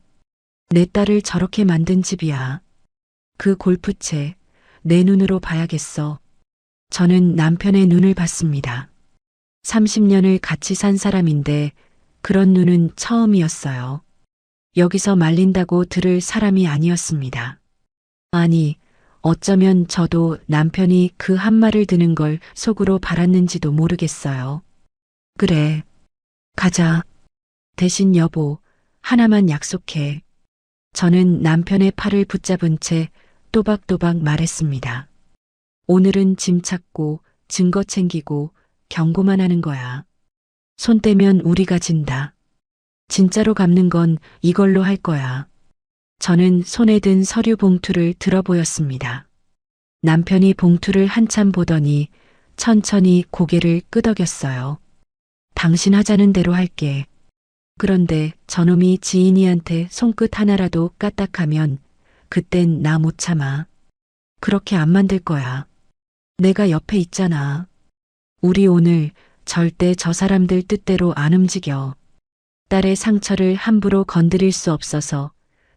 내 딸을 저렇게 만든 집이야. 그 골프채 내 눈으로 봐야겠어. 저는 남편의 눈을 봤습니다. 30년을 같이 산 사람인데 그런 눈은 처음이었어요. 여기서 말린다고 들을 사람이 아니었습니다. 아니, 어쩌면 저도 남편이 그 한마를 드는 걸 속으로 바랐는지도 모르겠어요. 그래, 가자. 대신 여보, 하나만 약속해. 저는 남편의 팔을 붙잡은 채 또박또박 말했습니다. 오늘은 짐 찾고 증거 챙기고 경고만 하는 거야. 손 떼면 우리가 진다. 진짜로 갚는 건 이걸로 할 거야. 저는 손에 든 서류 봉투를 들어 보였습니다. 남편이 봉투를 한참 보더니 천천히 고개를 끄덕였어요. 당신 하자는 대로 할게. 그런데 저놈이 지인이한테 손끝 하나라도 까딱하면 그땐 나 못 참아. 그렇게 안 만들 거야. 내가 옆에 있잖아. 우리 오늘 절대 저 사람들 뜻대로 안 움직여. 딸의 상처를 함부로 건드릴 수 없어서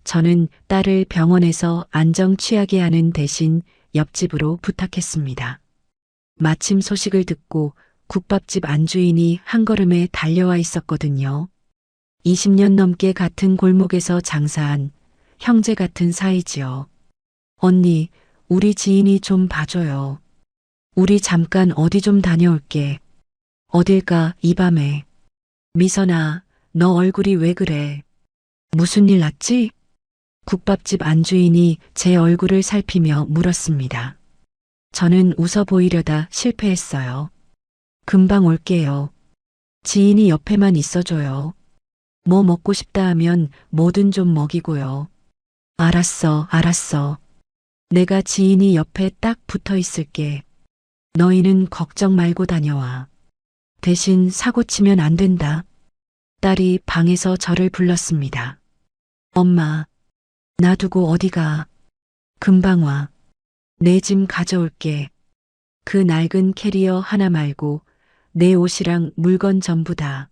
저는 딸을 병원에서 안정 취하게 하는 대신 옆집으로 부탁했습니다. 마침 소식을 듣고 국밥집 안주인이 한 걸음에 달려와 있었거든요. 20년 넘게 같은 골목에서 장사한 형제 같은 사이지요. 언니, 우리 지인이 좀 봐줘요. 우리 잠깐 어디 좀 다녀올게. 어딜까, 이 밤에. 미선아, 너 얼굴이 왜 그래? 무슨 일 났지? 국밥집 안주인이 제 얼굴을 살피며 물었습니다. 저는 웃어 보이려다 실패했어요. 금방 올게요. 지인이 옆에만 있어줘요. 뭐 먹고 싶다 하면 뭐든 좀 먹이고요. 알았어, 알았어. 내가 지인이 옆에 딱 붙어 있을게. 너희는 걱정 말고 다녀와. 대신 사고 치면 안 된다. 딸이 방에서 저를 불렀습니다. 엄마, 놔두고 어디 가? 금방 와. 내 짐 가져올게. 그 낡은 캐리어 하나 말고 내 옷이랑 물건 전부 다.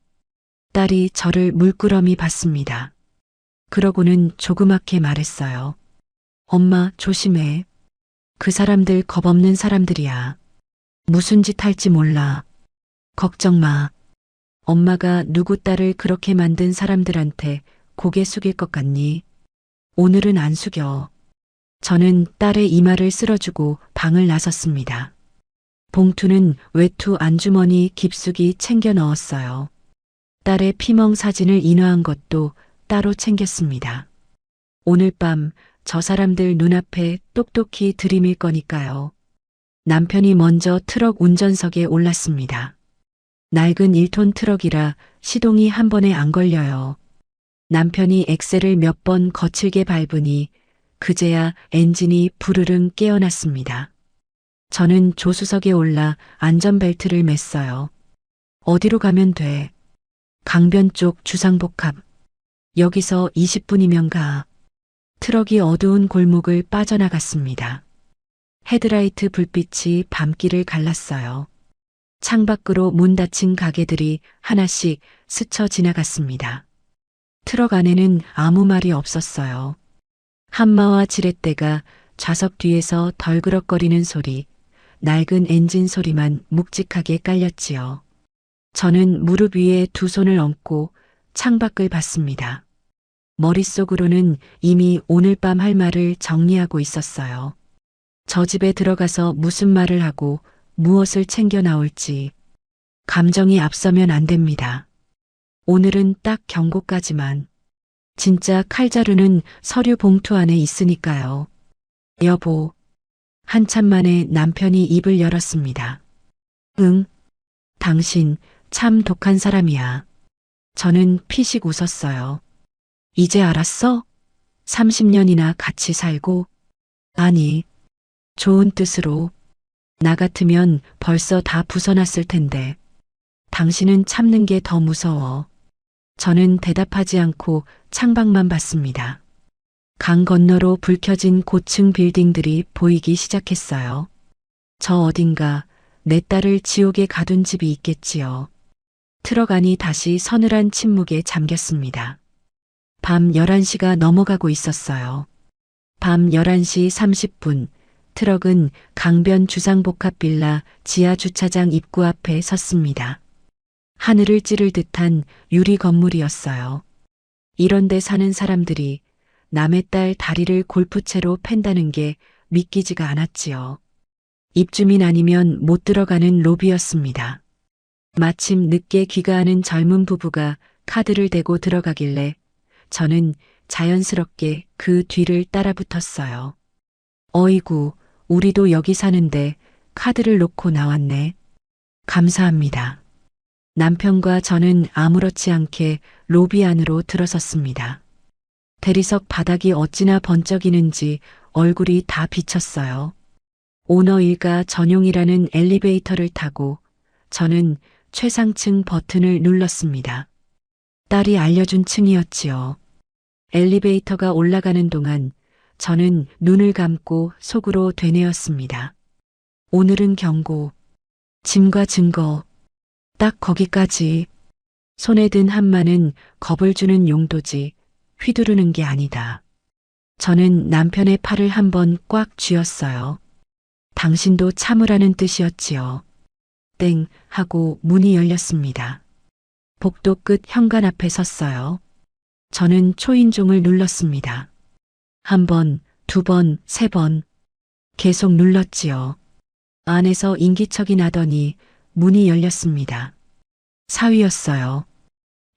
딸이 저를 물끄러미 봤습니다. 그러고는 조그맣게 말했어요. 엄마, 조심해. 그 사람들 겁없는 사람들이야. 무슨 짓 할지 몰라. 걱정 마. 엄마가 누구 딸을 그렇게 만든 사람들한테 고개 숙일 것 같니? 오늘은 안 숙여. 저는 딸의 이마를 쓸어주고 방을 나섰습니다. 봉투는 외투 안주머니 깊숙이 챙겨 넣었어요. 딸의 피멍 사진을 인화한 것도 따로 챙겼습니다. 오늘 밤 저 사람들 눈앞에 똑똑히 들이밀 거니까요. 남편이 먼저 트럭 운전석에 올랐습니다. 낡은 1톤 트럭이라 시동이 한 번에 안 걸려요. 남편이 엑셀을 몇 번 거칠게 밟으니 그제야 엔진이 부르릉 깨어났습니다. 저는 조수석에 올라 안전벨트를 맸어요. 어디로 가면 돼? 강변 쪽 주상복합. 여기서 20분이면 가. 트럭이 어두운 골목을 빠져나갔습니다. 헤드라이트 불빛이 밤길을 갈랐어요. 창밖으로 문 닫힌 가게들이 하나씩 스쳐 지나갔습니다. 트럭 안에는 아무 말이 없었어요. 한마와 지렛대가 좌석 뒤에서 덜그럭거리는 소리, 낡은 엔진 소리만 묵직하게 깔렸지요. 저는 무릎 위에 두 손을 얹고 창밖을 봤습니다. 머릿속으로는 이미 오늘 밤 할 말을 정리하고 있었어요. 저 집에 들어가서 무슨 말을 하고 무엇을 챙겨 나올지. 감정이 앞서면 안 됩니다. 오늘은 딱 경고까지만. 진짜 칼자루는 서류 봉투 안에 있으니까요. 여보. 한참 만에 남편이 입을 열었습니다. 응. 당신 참 독한 사람이야. 저는 피식 웃었어요. 이제 알았어? 30년이나 같이 살고? 아니, 좋은 뜻으로. 나 같으면 벌써 다 부숴놨을 텐데. 당신은 참는 게 더 무서워. 저는 대답하지 않고 창밖만 봤습니다. 강 건너로 불 켜진 고층 빌딩들이 보이기 시작했어요. 저 어딘가 내 딸을 지옥에 가둔 집이 있겠지요. 트럭 안이 다시 서늘한 침묵에 잠겼습니다. 밤 11시가 넘어가고 있었어요. 밤 11시 30분, 트럭은 강변 주상복합 빌라 지하 주차장 입구 앞에 섰습니다. 하늘을 찌를 듯한 유리 건물이었어요. 이런 데 사는 사람들이 남의 딸 다리를 골프채로 팬다는 게 믿기지가 않았지요. 입주민 아니면 못 들어가는 로비였습니다. 마침 늦게 귀가하는 젊은 부부가 카드를 대고 들어가길래 저는 자연스럽게 그 뒤를 따라붙었어요. 어이구, 우리도 여기 사는데 카드를 놓고 나왔네. 감사합니다. 남편과 저는 아무렇지 않게 로비 안으로 들어섰습니다. 대리석 바닥이 어찌나 번쩍이는지 얼굴이 다 비쳤어요. 오너 일가 전용이라는 엘리베이터를 타고 저는 최상층 버튼을 눌렀습니다. 딸이 알려준 층이었지요. 엘리베이터가 올라가는 동안 저는 눈을 감고 속으로 되뇌었습니다. 오늘은 경고, 짐과 증거, 딱 거기까지. 손에 든 한마는 겁을 주는 용도지 휘두르는 게 아니다. 저는 남편의 팔을 한번 꽉 쥐었어요. 당신도 참으라는 뜻이었지요. 땡 하고 문이 열렸습니다. 복도 끝 현관 앞에 섰어요. 저는 초인종을 눌렀습니다. 한 번, 두 번, 세 번. 계속 눌렀지요. 안에서 인기척이 나더니 문이 열렸습니다. 사위였어요.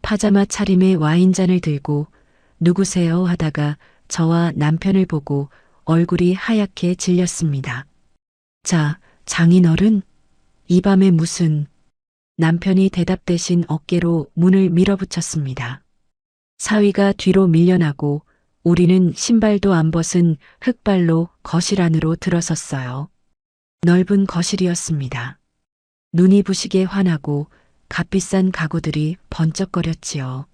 파자마 차림에 와인잔을 들고 누구세요 하다가 저와 남편을 보고 얼굴이 하얗게 질렸습니다. 자, 장인어른? 이 밤에 무슨... 남편이 대답 대신 어깨로 문을 밀어붙였습니다. 사위가 뒤로 밀려나고 우리는 신발도 안 벗은 흙발로 거실 안으로 들어섰어요. 넓은 거실이었습니다. 눈이 부시게 환하고 값비싼 가구들이 번쩍거렸지요.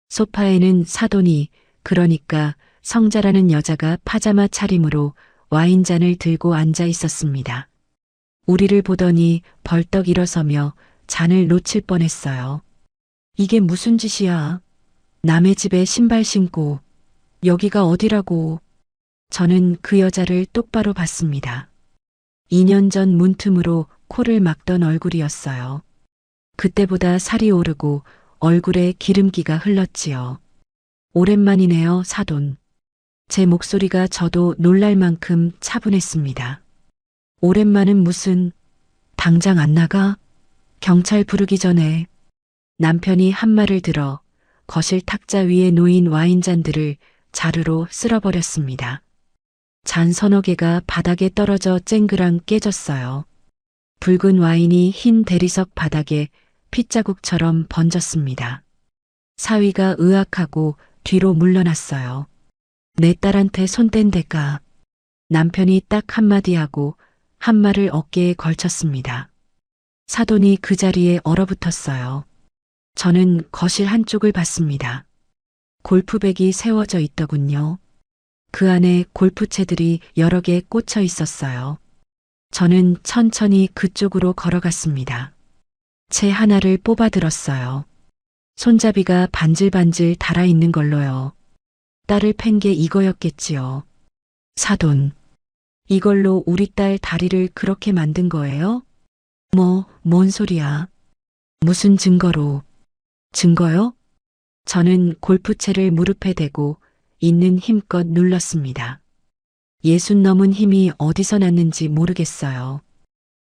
소파에는 사돈이, 그러니까 성자라는 여자가 파자마 차림으로 와인잔을 들고 앉아 있었습니다. 우리를 보더니 벌떡 일어서며 잔을 놓칠 뻔했어요. 이게 무슨 짓이야? 남의 집에 신발 신고 여기가 어디라고. 저는 그 여자를 똑바로 봤습니다. 2년 전 문틈으로 코를 막던 얼굴이었어요. 그때보다 살이 오르고 얼굴에 기름기가 흘렀지요. 오랜만이네요, 사돈. 제 목소리가 저도 놀랄 만큼 차분했습니다. 오랜만은 무슨... 당장 안 나가? 경찰 부르기 전에. 남편이 한 말을 들어 거실 탁자 위에 놓인 와인잔들을 자루로 쓸어버렸습니다. 잔 서너 개가 바닥에 떨어져 쨍그랑 깨졌어요. 붉은 와인이 흰 대리석 바닥에 핏자국처럼 번졌습니다. 사위가 의악하고 뒤로 물러났어요. 내 딸한테 손 댄 대가. 남편이 딱 한마디 하고 한 말을 어깨에 걸쳤습니다. 사돈이 그 자리에 얼어붙었어요. 저는 거실 한쪽을 봤습니다. 골프백이 세워져 있더군요. 그 안에 골프채들이 여러 개 꽂혀 있었어요. 저는 천천히 그쪽으로 걸어갔습니다. 채 하나를 뽑아 들었어요. 손잡이가 반질반질 달아있는 걸로요. 딸을 팬 게 이거였겠지요. 사돈, 이걸로 우리 딸 다리를 그렇게 만든 거예요? 뭔 소리야? 무슨 증거로? 증거요? 저는 골프채를 무릎에 대고 있는 힘껏 눌렀습니다. 60 넘은 힘이 어디서 났는지 모르겠어요.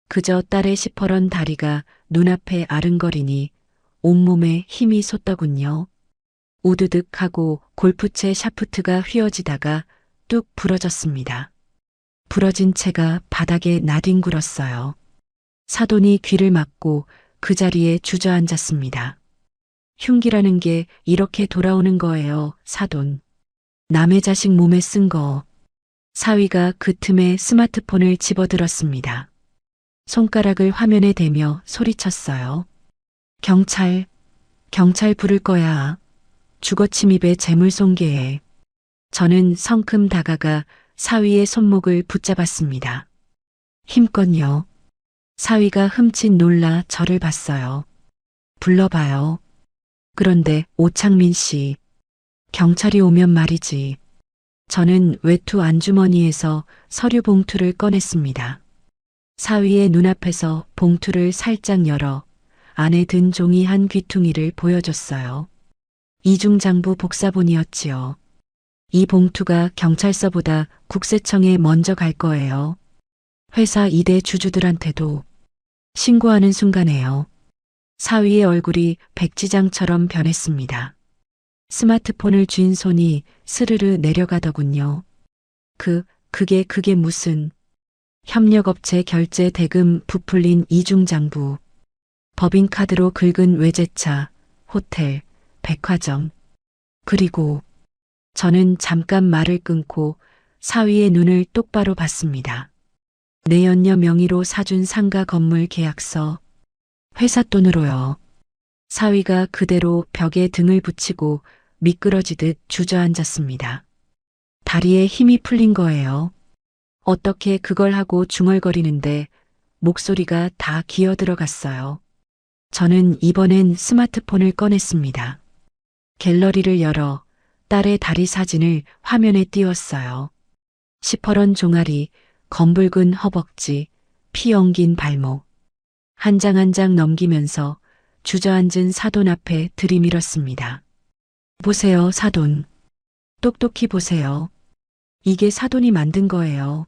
그저 딸의 시퍼런 다리가 눈앞에 아른거리니 온몸에 힘이 솟더군요. 우드득 하고 골프채 샤프트가 휘어지다가 뚝 부러졌습니다. 부러진 채가 바닥에 나뒹굴었어요. 사돈이 귀를 막고 그 자리에 주저앉았습니다. 흉기라는 게 이렇게 돌아오는 거예요, 사돈. 남의 자식 몸에 쓴 거. 사위가 그 틈에 스마트폰을 집어들었습니다. 손가락을 화면에 대며 소리쳤어요. 경찰 부를 거야. 주거침입에 재물손괴해. 저는 성큼 다가가 사위의 손목을 붙잡았습니다. 힘껏요. 사위가 흠칫 놀라 저를 봤어요. 불러봐요. 그런데 오창민 씨, 경찰이 오면 말이지. 저는 외투 안주머니에서 서류 봉투를 꺼냈습니다. 사위의 눈앞에서 봉투를 살짝 열어 안에 든 종이 한 귀퉁이를 보여줬어요. 이중장부 복사본이었지요. 이 봉투가 경찰서보다 국세청에 먼저 갈 거예요. 회사 2대 주주들한테도. 신고하는 순간에요. 사위의 얼굴이 백지장처럼 변했습니다. 스마트폰을 쥔 손이 스르르 내려가더군요. 그게 무슨 협력업체 결제 대금 부풀린 이중장부, 법인카드로 긁은 외제차, 호텔, 백화점. 그리고 저는 잠깐 말을 끊고 사위의 눈을 똑바로 봤습니다. 내연녀 명의로 사준 상가 건물 계약서, 회사 돈으로요. 사위가 그대로 벽에 등을 붙이고 미끄러지듯 주저앉았습니다. 다리에 힘이 풀린 거예요. 어떻게 그걸 하고 중얼거리는데 목소리가 다 기어 들어갔어요. 저는 이번엔 스마트폰을 꺼냈습니다. 갤러리를 열어 딸의 다리 사진을 화면에 띄웠어요. 시퍼런 종아리, 검붉은 허벅지, 피 엉긴 발목. 한 장 한 장 넘기면서 주저앉은 사돈 앞에 들이밀었습니다. 보세요, 사돈. 똑똑히 보세요. 이게 사돈이 만든 거예요.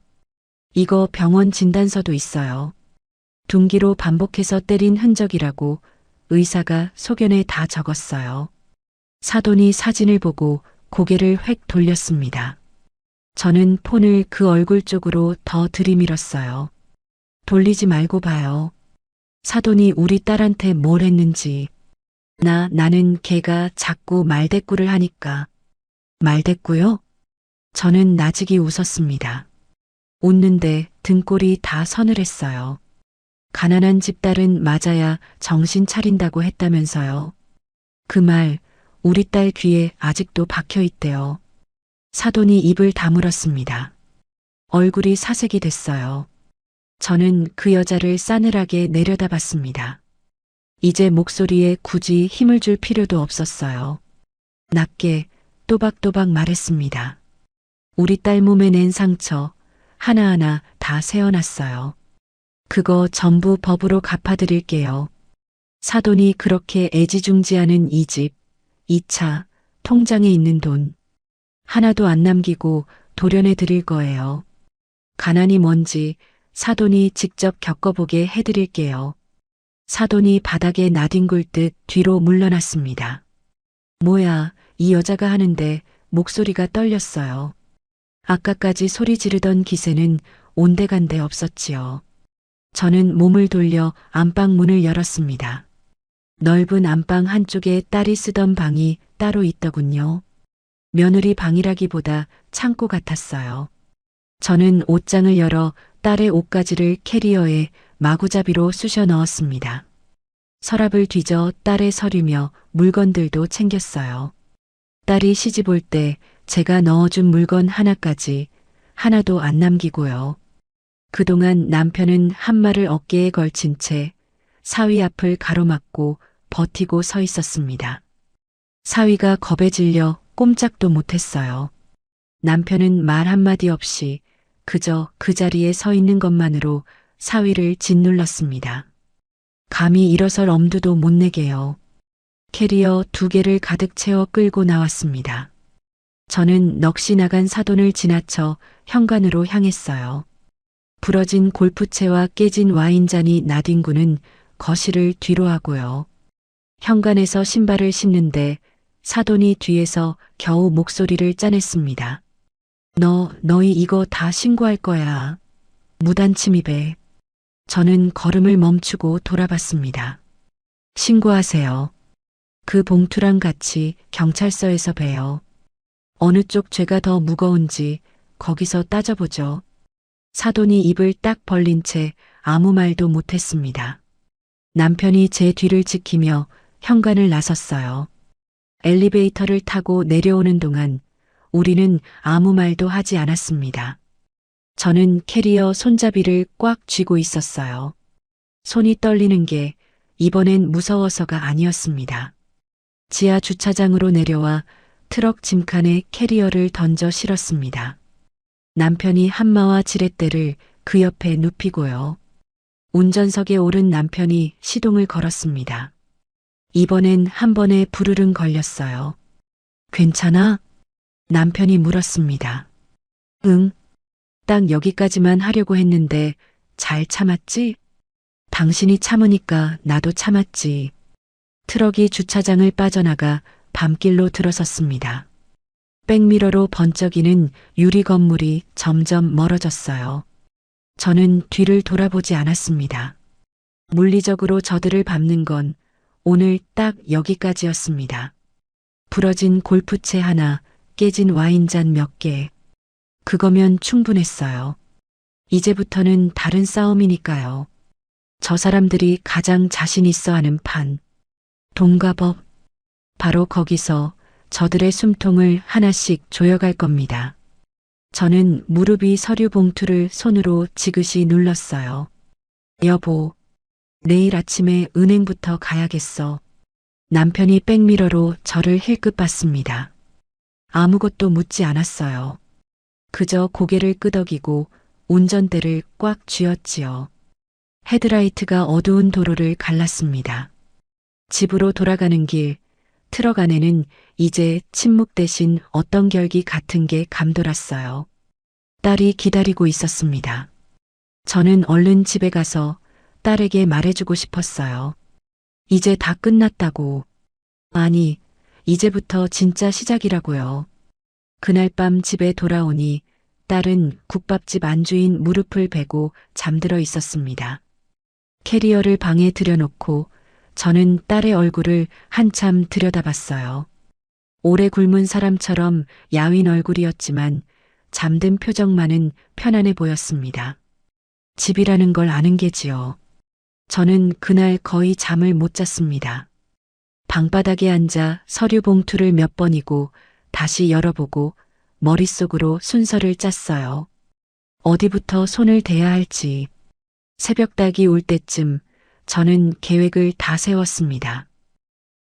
이거 병원 진단서도 있어요. 둔기로 반복해서 때린 흔적이라고 의사가 소견에 다 적었어요. 사돈이 사진을 보고 고개를 획 돌렸습니다. 저는 폰을 그 얼굴 쪽으로 더 들이밀었어요. 돌리지 말고 봐요. 사돈이 우리 딸한테 뭘 했는지. 나는 걔가 자꾸 말대꾸를 하니까. 말대꾸요? 저는 나직이 웃었습니다. 웃는데 등골이 다 서늘했어요. 가난한 집 딸은 맞아야 정신 차린다고 했다면서요. 그 말 우리 딸 귀에 아직도 박혀 있대요. 사돈이 입을 다물었습니다. 얼굴이 사색이 됐어요. 저는 그 여자를 싸늘하게 내려다봤습니다. 이제 목소리에 굳이 힘을 줄 필요도 없었어요. 낮게 또박또박 말했습니다. 우리 딸 몸에 낸 상처 하나하나 다 세어놨어요. 그거 전부 법으로 갚아드릴게요. 사돈이 그렇게 애지중지하는 이 집, 이 차, 통장에 있는 돈 하나도 안 남기고 도련해 드릴 거예요. 가난이 뭔지 사돈이 직접 겪어보게 해드릴게요. 사돈이 바닥에 나뒹굴 듯 뒤로 물러났습니다. 뭐야, 이 여자가 하는데 목소리가 떨렸어요. 아까까지 소리 지르던 기세는 온데간데 없었지요. 저는 몸을 돌려 안방 문을 열었습니다. 넓은 안방 한쪽에 딸이 쓰던 방이 따로 있더군요. 며느리 방이라기보다 창고 같았어요. 저는 옷장을 열어 딸의 옷가지를 캐리어에 마구잡이로 쑤셔 넣었습니다. 서랍을 뒤져 딸의 서류며 물건들도 챙겼어요. 딸이 시집 올 때 제가 넣어준 물건 하나까지 하나도 안 남기고요. 그동안 남편은 한 말을 어깨에 걸친 채 사위 앞을 가로막고 버티고 서 있었습니다. 사위가 겁에 질려 꼼짝도 못했어요. 남편은 말 한마디 없이 그저 그 자리에 서 있는 것만으로 사위를 짓눌렀습니다. 감히 일어설 엄두도 못 내게요. 캐리어 2개를 가득 채워 끌고 나왔습니다. 저는 넋이 나간 사돈을 지나쳐 현관으로 향했어요. 부러진 골프채와 깨진 와인잔이 나뒹구는 거실을 뒤로 하고요. 현관에서 신발을 신는데 사돈이 뒤에서 겨우 목소리를 짜냈습니다. 너희 이거 다 신고할 거야. 무단 침입에. 저는 걸음을 멈추고 돌아봤습니다. 신고하세요. 그 봉투랑 같이 경찰서에서 봬요. 어느 쪽 죄가 더 무거운지 거기서 따져보죠. 사돈이 입을 딱 벌린 채 아무 말도 못했습니다. 남편이 제 뒤를 지키며 현관을 나섰어요. 엘리베이터를 타고 내려오는 동안 우리는 아무 말도 하지 않았습니다. 저는 캐리어 손잡이를 꽉 쥐고 있었어요. 손이 떨리는 게 이번엔 무서워서가 아니었습니다. 지하 주차장으로 내려와 트럭 짐칸에 캐리어를 던져 실었습니다. 남편이 한마와 지렛대를 그 옆에 눕히고요. 운전석에 오른 남편이 시동을 걸었습니다. 이번엔 한 번에 부르릉 걸렸어요. 괜찮아? 남편이 물었습니다. 응. 딱 여기까지만 하려고 했는데 잘 참았지? 당신이 참으니까 나도 참았지. 트럭이 주차장을 빠져나가 밤길로 들어섰습니다. 백미러로 번쩍이는 유리 건물이 점점 멀어졌어요. 저는 뒤를 돌아보지 않았습니다. 물리적으로 저들을 밟는 건 오늘 딱 여기까지였습니다. 부러진 골프채 하나, 깨진 와인잔 몇 개. 그거면 충분했어요. 이제부터는 다른 싸움이니까요. 저 사람들이 가장 자신 있어 하는 판. 돈과 법. 바로 거기서 저들의 숨통을 하나씩 조여갈 겁니다. 저는 무릎이 서류 봉투를 손으로 지그시 눌렀어요. 여보, 내일 아침에 은행부터 가야겠어. 남편이 백미러로 저를 힐끗 봤습니다. 아무것도 묻지 않았어요. 그저 고개를 끄덕이고 운전대를 꽉 쥐었지요. 헤드라이트가 어두운 도로를 갈랐습니다. 집으로 돌아가는 길, 트럭 안에는 이제 침묵 대신 어떤 결기 같은 게 감돌았어요. 딸이 기다리고 있었습니다. 저는 얼른 집에 가서 딸에게 말해주고 싶었어요. 이제 다 끝났다고. 아니, 이제부터 진짜 시작이라고요. 그날 밤 집에 돌아오니 딸은 국밥집 안주인 무릎을 베고 잠들어 있었습니다. 캐리어를 방에 들여놓고 저는 딸의 얼굴을 한참 들여다봤어요. 오래 굶은 사람처럼 야윈 얼굴이었지만 잠든 표정만은 편안해 보였습니다. 집이라는 걸 아는 게지요. 저는 그날 거의 잠을 못 잤습니다. 방바닥에 앉아 서류 봉투를 몇 번이고 다시 열어보고 머릿속으로 순서를 짰어요. 어디부터 손을 대야 할지. 새벽닭이 올 때쯤 저는 계획을 다 세웠습니다.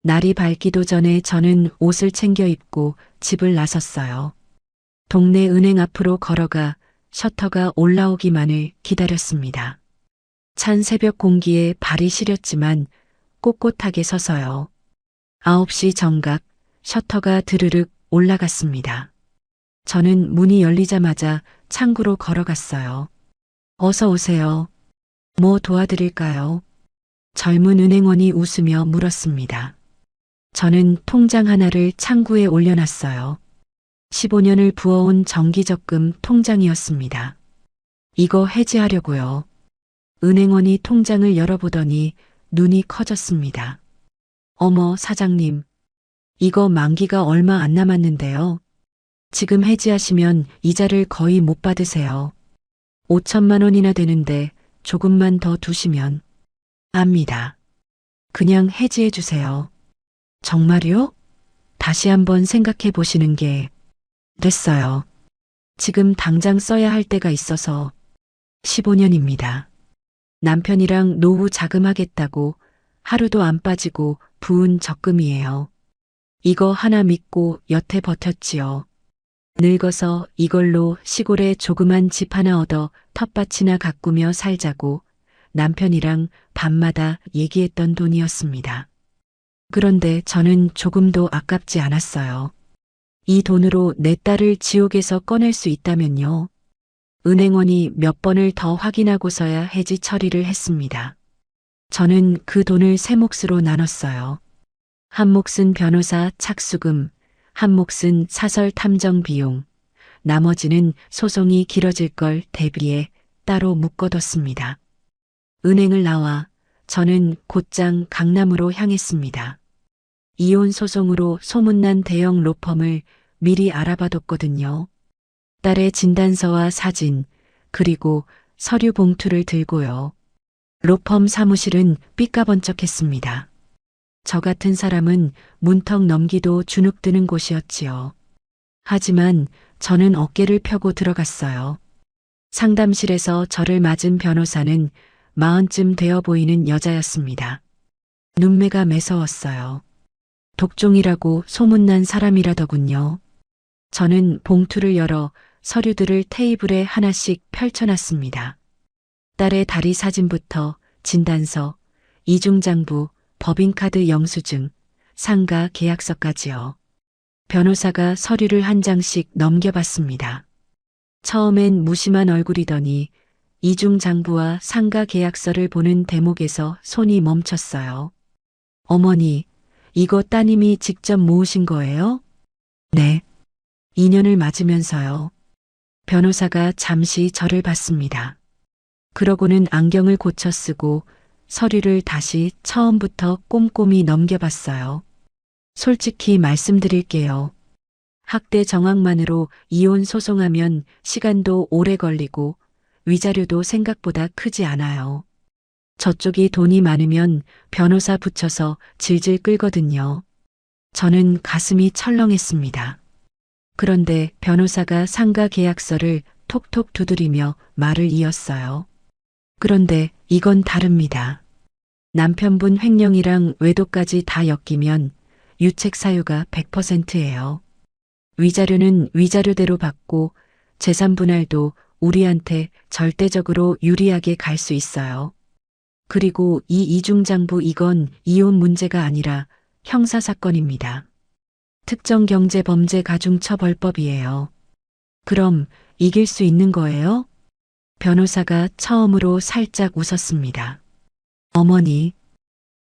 날이 밝기도 전에 저는 옷을 챙겨 입고 집을 나섰어요. 동네 은행 앞으로 걸어가 셔터가 올라오기만을 기다렸습니다. 찬 새벽 공기에 발이 시렸지만 꼿꼿하게 서서요. 9시 정각 셔터가 드르륵 올라갔습니다. 저는 문이 열리자마자 창구로 걸어갔어요. 어서 오세요. 뭐 도와드릴까요? 젊은 은행원이 웃으며 물었습니다. 저는 통장 하나를 창구에 올려놨어요. 15년을 부어온 정기적금 통장이었습니다. 이거 해지하려고요. 은행원이 통장을 열어보더니 눈이 커졌습니다. 어머, 사장님. 이거 만기가 얼마 안 남았는데요. 지금 해지하시면 이자를 거의 못 받으세요. 5천만 원이나 되는데 조금만 더 두시면. 압니다. 그냥 해지해 주세요. 정말요? 다시 한번 생각해 보시는 게. 됐어요. 지금 당장 써야 할 때가 있어서. 15년입니다. 남편이랑 노후 자금하겠다고 하루도 안 빠지고 부은 적금이에요. 이거 하나 믿고 여태 버텼지요. 늙어서 이걸로 시골에 조그만 집 하나 얻어 텃밭이나 가꾸며 살자고 남편이랑 밤마다 얘기했던 돈이었습니다. 그런데 저는 조금도 아깝지 않았어요. 이 돈으로 내 딸을 지옥에서 꺼낼 수 있다면요. 은행원이 몇 번을 더 확인하고서야 해지 처리를 했습니다. 저는 그 돈을 세 몫으로 나눴어요. 한 몫은 변호사 착수금, 한 몫은 사설 탐정 비용, 나머지는 소송이 길어질 걸 대비해 따로 묶어뒀습니다. 은행을 나와 저는 곧장 강남으로 향했습니다. 이혼 소송으로 소문난 대형 로펌을 미리 알아봐뒀거든요. 딸의 진단서와 사진, 그리고 서류 봉투를 들고요. 로펌 사무실은 삐까번쩍했습니다. 저 같은 사람은 문턱 넘기도 주눅드는 곳이었지요. 하지만 저는 어깨를 펴고 들어갔어요. 상담실에서 저를 맞은 변호사는 40쯤 되어 보이는 여자였습니다. 눈매가 매서웠어요. 독종이라고 소문난 사람이라더군요. 저는 봉투를 열어 서류들을 테이블에 하나씩 펼쳐놨습니다. 딸의 다리 사진부터 진단서, 이중장부, 법인카드 영수증, 상가 계약서까지요. 변호사가 서류를 한 장씩 넘겨봤습니다. 처음엔 무심한 얼굴이더니 이중장부와 상가 계약서를 보는 대목에서 손이 멈췄어요. 어머니, 이거 따님이 직접 모으신 거예요? 네. 2년을 맞으면서요. 변호사가 잠시 저를 봤습니다. 그러고는 안경을 고쳐 쓰고 서류를 다시 처음부터 꼼꼼히 넘겨봤어요. 솔직히 말씀드릴게요. 학대 정황만으로 이혼 소송하면 시간도 오래 걸리고 위자료도 생각보다 크지 않아요. 저쪽이 돈이 많으면 변호사 붙여서 질질 끌거든요. 저는 가슴이 철렁했습니다. 그런데 변호사가 상가 계약서를 톡톡 두드리며 말을 이었어요. 그런데 이건 다릅니다. 남편분 횡령이랑 외도까지 다 엮이면 유책 사유가 100%예요. 위자료는 위자료대로 받고 재산 분할도 우리한테 절대적으로 유리하게 갈 수 있어요. 그리고 이 이중장부 이건 이혼 문제가 아니라 형사사건입니다. 특정경제범죄가중처벌법이에요. 그럼 이길 수 있는 거예요? 변호사가 처음으로 살짝 웃었습니다. 어머니,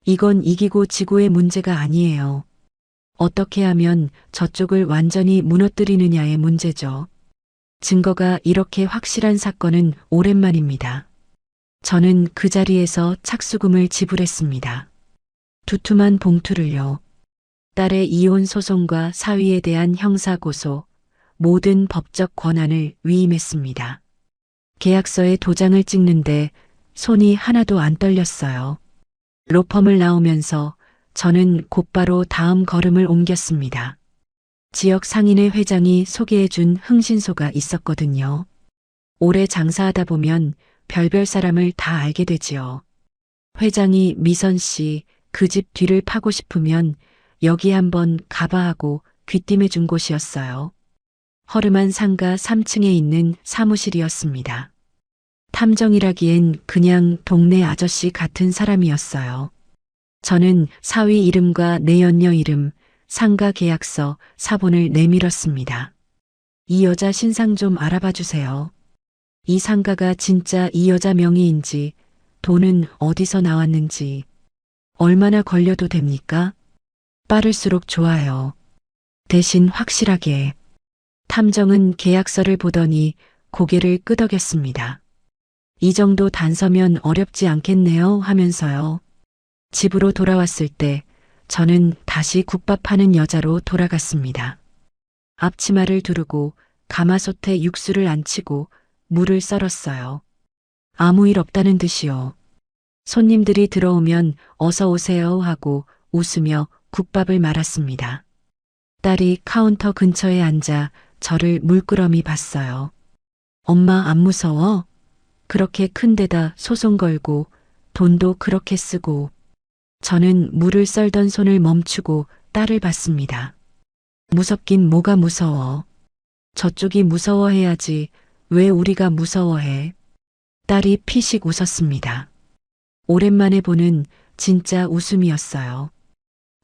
이건 이기고 지고의 문제가 아니에요. 어떻게 하면 저쪽을 완전히 무너뜨리느냐의 문제죠. 증거가 이렇게 확실한 사건은 오랜만입니다. 저는 그 자리에서 착수금을 지불했습니다. 두툼한 봉투를요. 딸의 이혼 소송과 사위에 대한 형사고소, 모든 법적 권한을 위임했습니다. 계약서에 도장을 찍는데 손이 하나도 안 떨렸어요. 로펌을 나오면서 저는 곧바로 다음 걸음을 옮겼습니다. 지역 상인회 회장이 소개해준 흥신소가 있었거든요. 오래 장사하다 보면 별별 사람을 다 알게 되지요. 회장이 미선 씨 그 집 뒤를 파고 싶으면 여기 한번 가봐 하고 귀띔해 준 곳이었어요. 허름한 상가 3층에 있는 사무실이었습니다. 탐정이라기엔 그냥 동네 아저씨 같은 사람이었어요. 저는 사위 이름과 내연녀 이름, 상가 계약서, 사본을 내밀었습니다. 이 여자 신상 좀 알아봐 주세요. 이 상가가 진짜 이 여자 명의인지, 돈은 어디서 나왔는지, 얼마나 걸려도 됩니까? 빠를수록 좋아요. 대신 확실하게. 탐정은 계약서를 보더니 고개를 끄덕였습니다. 이 정도 단서면 어렵지 않겠네요 하면서요. 집으로 돌아왔을 때 저는 다시 국밥하는 여자로 돌아갔습니다. 앞치마를 두르고 가마솥에 육수를 안치고 물을 썰었어요. 아무 일 없다는 듯이요. 손님들이 들어오면 어서 오세요 하고 웃으며 국밥을 말았습니다. 딸이 카운터 근처에 앉아 저를 물끄러미 봤어요. 엄마 안 무서워? 그렇게 큰 데다 소송 걸고 돈도 그렇게 쓰고. 저는 물을 썰던 손을 멈추고 딸을 봤습니다. 무섭긴 뭐가 무서워. 저쪽이 무서워해야지 왜 우리가 무서워해. 딸이 피식 웃었습니다. 오랜만에 보는 진짜 웃음이었어요.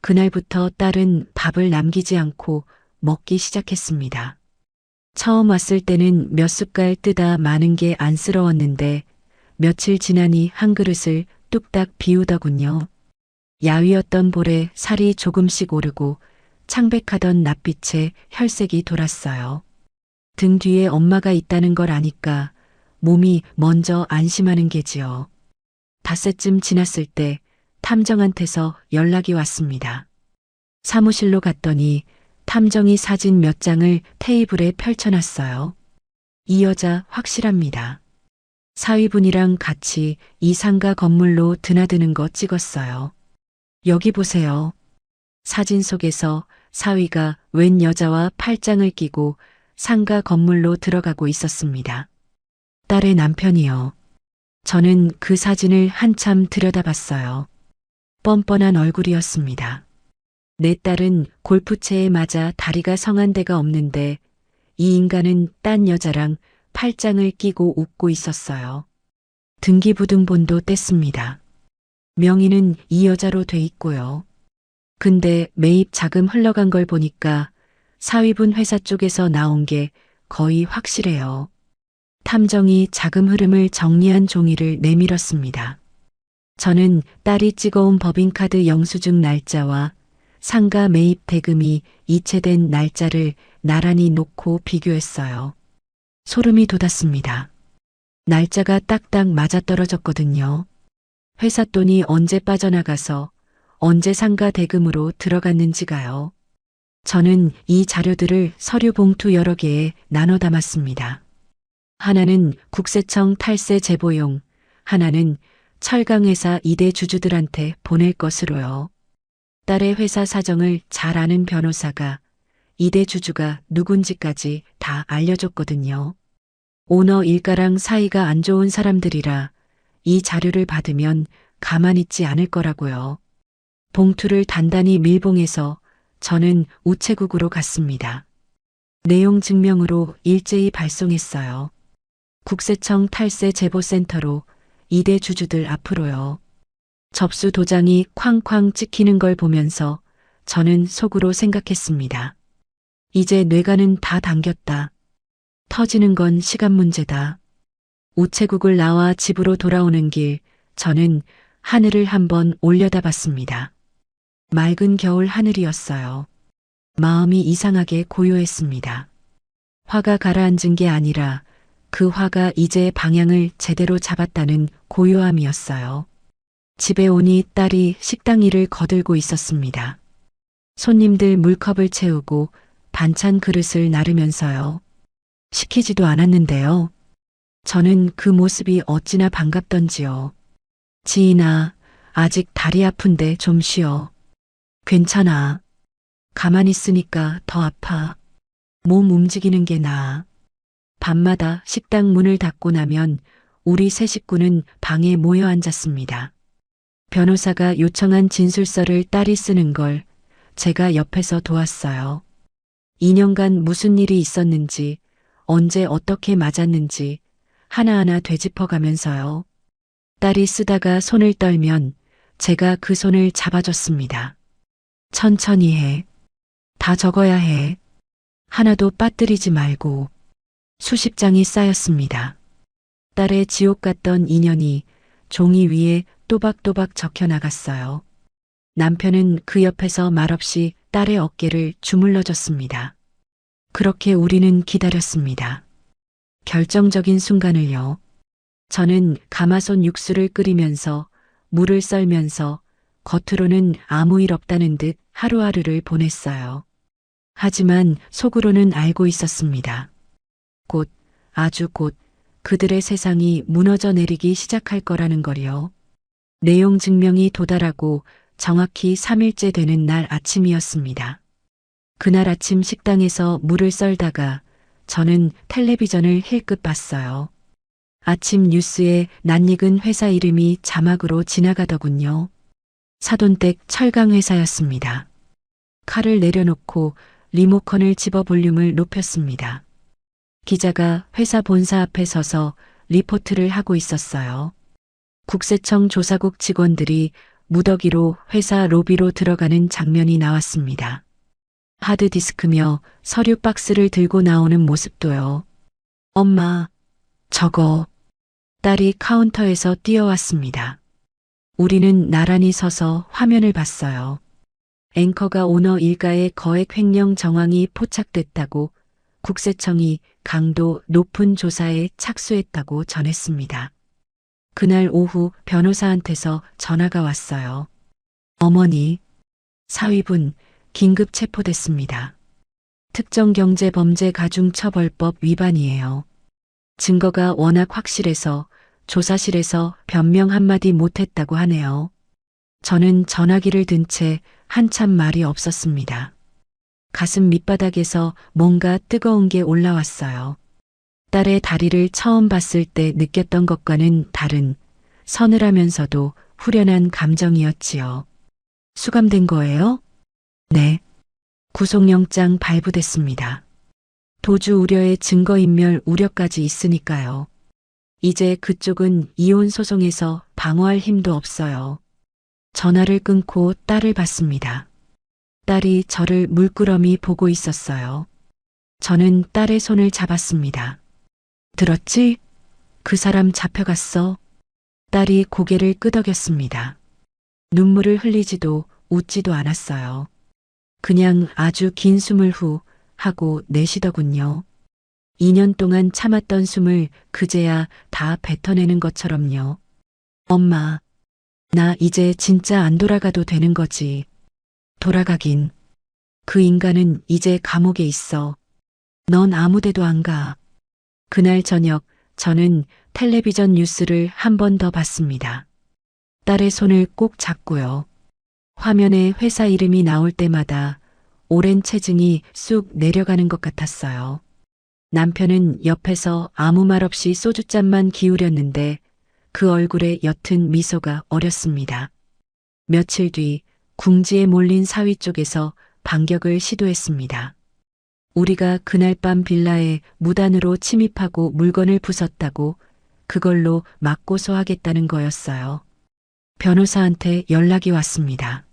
그날부터 딸은 밥을 남기지 않고 먹기 시작했습니다. 처음 왔을 때는 몇 숟갈 뜨다 마는 게 안쓰러웠는데 며칠 지나니 한 그릇을 뚝딱 비우더군요. 야위었던 볼에 살이 조금씩 오르고 창백하던 낯빛에 혈색이 돌았어요. 등 뒤에 엄마가 있다는 걸 아니까 몸이 먼저 안심하는 게지요. 닷새쯤 지났을 때 탐정한테서 연락이 왔습니다. 사무실로 갔더니 탐정이 사진 몇 장을 테이블에 펼쳐놨어요. 이 여자 확실합니다. 사위분이랑 같이 이 상가 건물로 드나드는 거 찍었어요. 여기 보세요. 사진 속에서 사위가 웬 여자와 팔짱을 끼고 상가 건물로 들어가고 있었습니다. 딸의 남편이요. 저는 그 사진을 한참 들여다봤어요. 뻔뻔한 얼굴이었습니다. 내 딸은 골프채에 맞아 다리가 성한 데가 없는데 이 인간은 딴 여자랑 팔짱을 끼고 웃고 있었어요. 등기부등본도 뗐습니다. 명의는 이 여자로 돼 있고요. 근데 매입 자금 흘러간 걸 보니까 사위분 회사 쪽에서 나온 게 거의 확실해요. 탐정이 자금 흐름을 정리한 종이를 내밀었습니다. 저는 딸이 찍어온 법인카드 영수증 날짜와 상가 매입 대금이 이체된 날짜를 나란히 놓고 비교했어요. 소름이 돋았습니다. 날짜가 딱딱 맞아떨어졌거든요. 회사 돈이 언제 빠져나가서 언제 상가 대금으로 들어갔는지가요. 저는 이 자료들을 서류 봉투 여러 개에 나눠 담았습니다. 하나는 국세청 탈세 제보용, 하나는 철강회사 2대 주주들한테 보낼 것으로요. 딸의 회사 사정을 잘 아는 변호사가 2대 주주가 누군지까지 다 알려줬거든요. 오너 일가랑 사이가 안 좋은 사람들이라 이 자료를 받으면 가만히 있지 않을 거라고요. 봉투를 단단히 밀봉해서 저는 우체국으로 갔습니다. 내용 증명으로 일제히 발송했어요. 국세청 탈세 제보센터로 2대 주주들 앞으로요. 접수 도장이 쾅쾅 찍히는 걸 보면서 저는 속으로 생각했습니다. 이제 뇌가는 다 당겼다. 터지는 건 시간 문제다. 우체국을 나와 집으로 돌아오는 길, 저는 하늘을 한번 올려다봤습니다. 맑은 겨울 하늘이었어요. 마음이 이상하게 고요했습니다. 화가 가라앉은 게 아니라 그 화가 이제 방향을 제대로 잡았다는 고요함이었어요. 집에 오니 딸이 식당 일을 거들고 있었습니다. 손님들 물컵을 채우고 반찬 그릇을 나르면서요. 시키지도 않았는데요. 저는 그 모습이 어찌나 반갑던지요. 지인아, 아직 다리 아픈데 좀 쉬어. 괜찮아. 가만히 있으니까 더 아파. 몸 움직이는 게 나아. 밤마다 식당 문을 닫고 나면 우리 세 식구는 방에 모여 앉았습니다. 변호사가 요청한 진술서를 딸이 쓰는 걸 제가 옆에서 도왔어요. 2년간 무슨 일이 있었는지, 언제 어떻게 맞았는지 하나하나 되짚어가면서요. 딸이 쓰다가 손을 떨면 제가 그 손을 잡아줬습니다. 천천히 해. 다 적어야 해. 하나도 빠뜨리지 말고. 수십 장이 쌓였습니다. 딸의 지옥 같던 인연이 종이 위에 또박또박 적혀 나갔어요. 남편은 그 옆에서 말없이 딸의 어깨를 주물러줬습니다. 그렇게 우리는 기다렸습니다. 결정적인 순간을요. 저는 가마솥 육수를 끓이면서 물을 썰면서 겉으로는 아무 일 없다는 듯 하루하루를 보냈어요. 하지만 속으로는 알고 있었습니다. 곧, 아주 곧 그들의 세상이 무너져 내리기 시작할 거라는 걸요. 내용 증명이 도달하고 정확히 3일째 되는 날 아침이었습니다. 그날 아침 식당에서 물을 썰다가 저는 텔레비전을 힐끗 봤어요. 아침 뉴스에 낯익은 회사 이름이 자막으로 지나가더군요. 사돈댁 철강회사였습니다. 칼을 내려놓고 리모컨을 집어 볼륨을 높였습니다. 기자가 회사 본사 앞에 서서 리포트를 하고 있었어요. 국세청 조사국 직원들이 무더기로 회사 로비로 들어가는 장면이 나왔습니다. 하드디스크며 서류 박스를 들고 나오는 모습도요. 엄마, 저거. 딸이 카운터에서 뛰어왔습니다. 우리는 나란히 서서 화면을 봤어요. 앵커가 오너 일가의 거액 횡령 정황이 포착됐다고 국세청이 강도 높은 조사에 착수했다고 전했습니다. 그날 오후 변호사한테서 전화가 왔어요. 어머니, 사위분 긴급 체포됐습니다. 특정경제범죄가중처벌법 위반이에요. 증거가 워낙 확실해서 조사실에서 변명 한마디 못했다고 하네요. 저는 전화기를 든 채 한참 말이 없었습니다. 가슴 밑바닥에서 뭔가 뜨거운 게 올라왔어요. 딸의 다리를 처음 봤을 때 느꼈던 것과는 다른 서늘하면서도 후련한 감정이었지요. 수감된 거예요? 네. 구속영장 발부됐습니다. 도주 우려의 증거인멸 우려까지 있으니까요. 이제 그쪽은 이혼 소송에서 방어할 힘도 없어요. 전화를 끊고 딸을 봤습니다. 딸이 저를 물끄러미 보고 있었어요. 저는 딸의 손을 잡았습니다. 들었지? 그 사람 잡혀갔어. 딸이 고개를 끄덕였습니다. 눈물을 흘리지도 웃지도 않았어요. 그냥 아주 긴 숨을 후 하고 내쉬더군요. 2년 동안 참았던 숨을 그제야 다 뱉어내는 것처럼요. 엄마, 나 이제 진짜 안 돌아가도 되는 거지. 돌아가긴. 그 인간은 이제 감옥에 있어. 넌 아무 데도 안 가. 그날 저녁 저는 텔레비전 뉴스를 한 번 더 봤습니다. 딸의 손을 꼭 잡고요. 화면에 회사 이름이 나올 때마다 오랜 체증이 쑥 내려가는 것 같았어요. 남편은 옆에서 아무 말 없이 소주잔만 기울였는데 그 얼굴에 옅은 미소가 어렸습니다. 며칠 뒤 궁지에 몰린 사위 쪽에서 반격을 시도했습니다. 우리가 그날 밤 빌라에 무단으로 침입하고 물건을 부쉈다고 그걸로 맞고소하겠다는 거였어요. 변호사한테 연락이 왔습니다.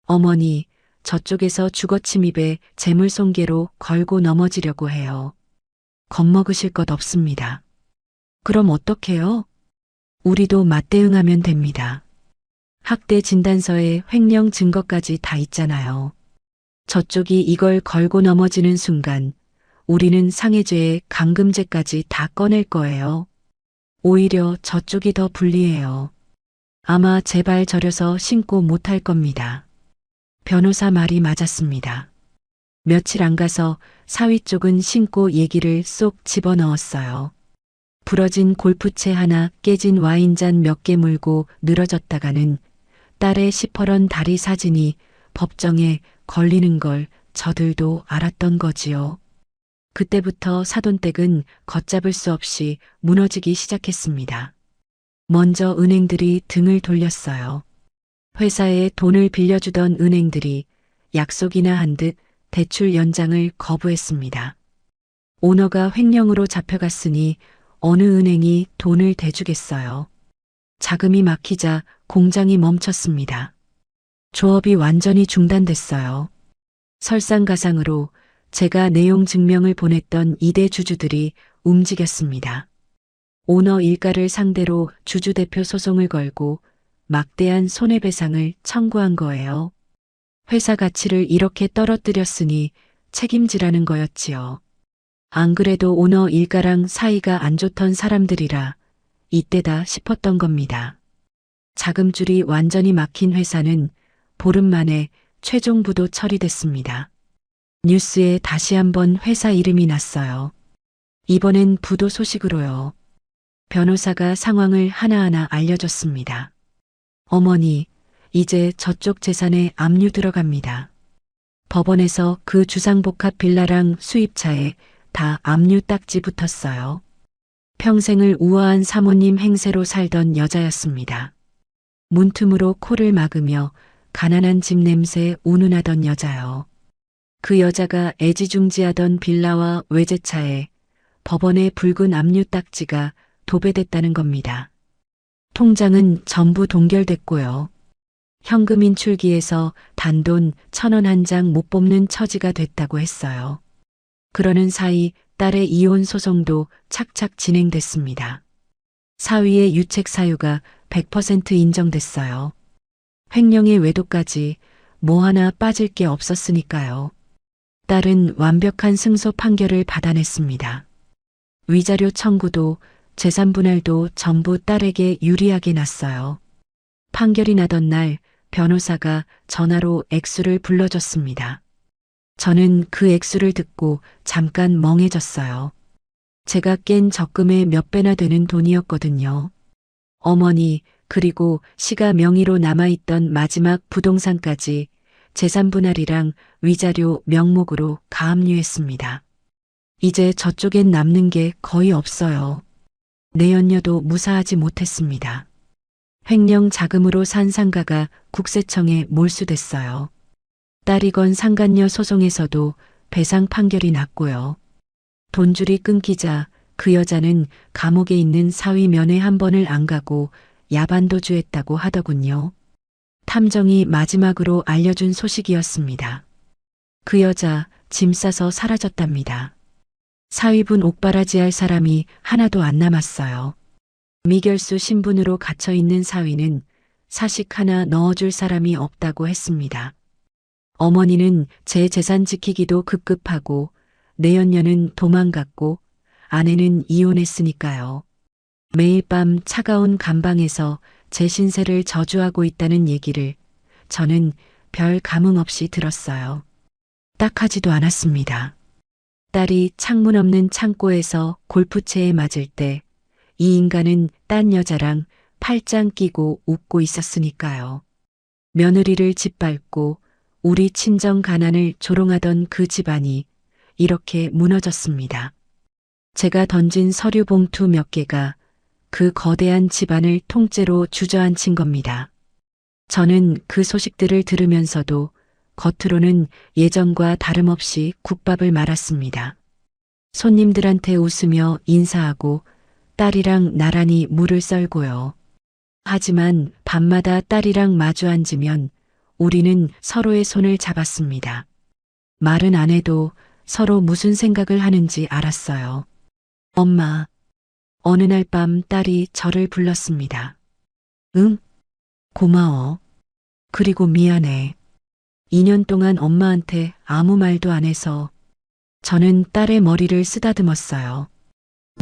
어머니, 저쪽에서 주거 침입에 재물손괴로 걸고 넘어지려고 해요. 겁먹으실 것 없습니다. 그럼 어떡해요? 우리도 맞대응하면 됩니다. 학대 진단서에 횡령 증거까지 다 있잖아요. 저쪽이 이걸 걸고 넘어지는 순간 우리는 상해죄에 감금죄까지 다 꺼낼 거예요. 오히려 저쪽이 더 불리해요. 아마 제발 저려서 신고 못할 겁니다. 변호사 말이 맞았습니다. 며칠 안 가서 사위 쪽은 신고 얘기를 쏙 집어넣었어요. 부러진 골프채 하나, 깨진 와인잔 몇 개 물고 늘어졌다가는 딸의 시퍼런 다리 사진이 법정에 걸리는 걸 저들도 알았던 거지요. 그때부터 사돈댁은 걷잡을 수 없이 무너지기 시작했습니다. 먼저 은행들이 등을 돌렸어요. 회사에 돈을 빌려주던 은행들이 약속이나 한 듯 대출 연장을 거부했습니다. 오너가 횡령으로 잡혀갔으니 어느 은행이 돈을 대주겠어요. 자금이 막히자 공장이 멈췄습니다. 조업이 완전히 중단됐어요. 설상가상으로 제가 내용 증명을 보냈던 2대 주주들이 움직였습니다. 오너 일가를 상대로 주주대표 소송을 걸고 막대한 손해배상을 청구한 거예요. 회사 가치를 이렇게 떨어뜨렸으니 책임지라는 거였지요. 안 그래도 오너 일가랑 사이가 안 좋던 사람들이라 이때다 싶었던 겁니다. 자금줄이 완전히 막힌 회사는 보름 만에 최종 부도 처리됐습니다. 뉴스에 다시 한번 회사 이름이 났어요. 이번엔 부도 소식으로요. 변호사가 상황을 하나하나 알려줬습니다. 어머니, 이제 저쪽 재산에 압류 들어갑니다. 법원에서 그 주상복합 빌라랑 수입차에 다 압류 딱지 붙었어요. 평생을 우아한 사모님 행세로 살던 여자였습니다. 문틈으로 코를 막으며 가난한 집 냄새에 운운하던 여자요. 그 여자가 애지중지하던 빌라와 외제차에 법원의 붉은 압류 딱지가 도배됐다는 겁니다. 통장은 전부 동결됐고요. 현금 인출기에서 단돈 1,000원 한 장 못 뽑는 처지가 됐다고 했어요. 그러는 사이 딸의 이혼 소송도 착착 진행됐습니다. 사위의 유책 사유가 100% 인정됐어요. 횡령의 외도까지 뭐 하나 빠질 게 없었으니까요. 딸은 완벽한 승소 판결을 받아냈습니다. 위자료 청구도 재산 분할도 전부 딸에게 유리하게 났어요. 판결이 나던 날 변호사가 전화로 액수를 불러줬습니다. 저는 그 액수를 듣고 잠깐 멍해졌어요. 제가 깬 적금의 몇 배나 되는 돈이었거든요. 어머니, 그리고 시가 명의로 남아있던 마지막 부동산까지 재산 분할이랑 위자료 명목으로 가압류했습니다. 이제 저쪽엔 남는 게 거의 없어요. 내연녀도 무사하지 못했습니다. 횡령 자금으로 산 상가가 국세청에 몰수됐어요. 딸이 건 상간녀 소송에서도 배상 판결이 났고요. 돈줄이 끊기자 그 여자는 감옥에 있는 사위 면회 한 번을 안 가고 야반도주했다고 하더군요. 탐정이 마지막으로 알려준 소식이었습니다. 그 여자 짐 싸서 사라졌답니다. 사위분 옥바라지할 사람이 하나도 안 남았어요. 미결수 신분으로 갇혀있는 사위는 사식 하나 넣어줄 사람이 없다고 했습니다. 어머니는 제 재산 지키기도 급급하고 내연녀는 도망갔고 아내는 이혼했으니까요. 매일 밤 차가운 감방에서 제 신세를 저주하고 있다는 얘기를 저는 별 감흥 없이 들었어요. 딱하지도 않았습니다. 딸이 창문 없는 창고에서 골프채에 맞을 때 이 인간은 딴 여자랑 팔짱 끼고 웃고 있었으니까요. 며느리를 짓밟고 우리 친정 가난을 조롱하던 그 집안이 이렇게 무너졌습니다. 제가 던진 서류 봉투 몇 개가 그 거대한 집안을 통째로 주저앉힌 겁니다. 저는 그 소식들을 들으면서도 겉으로는 예전과 다름없이 국밥을 말았습니다. 손님들한테 웃으며 인사하고 딸이랑 나란히 물을 썰고요. 하지만 밤마다 딸이랑 마주 앉으면 우리는 서로의 손을 잡았습니다. 말은 안 해도 서로 무슨 생각을 하는지 알았어요. 엄마. 어느 날 밤 딸이 저를 불렀습니다. 응? 고마워. 그리고 미안해. 2년 동안 엄마한테 아무 말도 안 해서. 저는 딸의 머리를 쓰다듬었어요.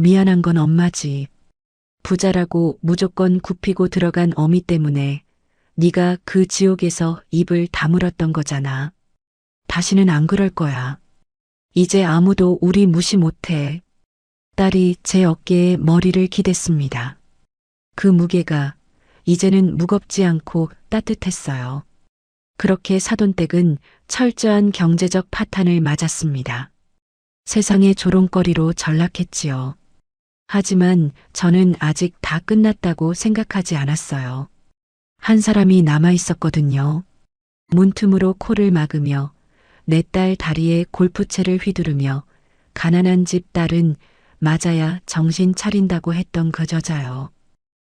미안한 건 엄마지. 부자라고 무조건 굽히고 들어간 어미 때문에 네가 그 지옥에서 입을 다물었던 거잖아. 다시는 안 그럴 거야. 이제 아무도 우리 무시 못해. 딸이 제 어깨에 머리를 기댔습니다. 그 무게가 이제는 무겁지 않고 따뜻했어요. 그렇게 사돈댁은 철저한 경제적 파탄을 맞았습니다. 세상의 조롱거리로 전락했지요. 하지만 저는 아직 다 끝났다고 생각하지 않았어요. 한 사람이 남아 있었거든요. 문틈으로 코를 막으며 내 딸 다리에 골프채를 휘두르며 가난한 집 딸은 맞아야 정신 차린다고 했던 그 여자요.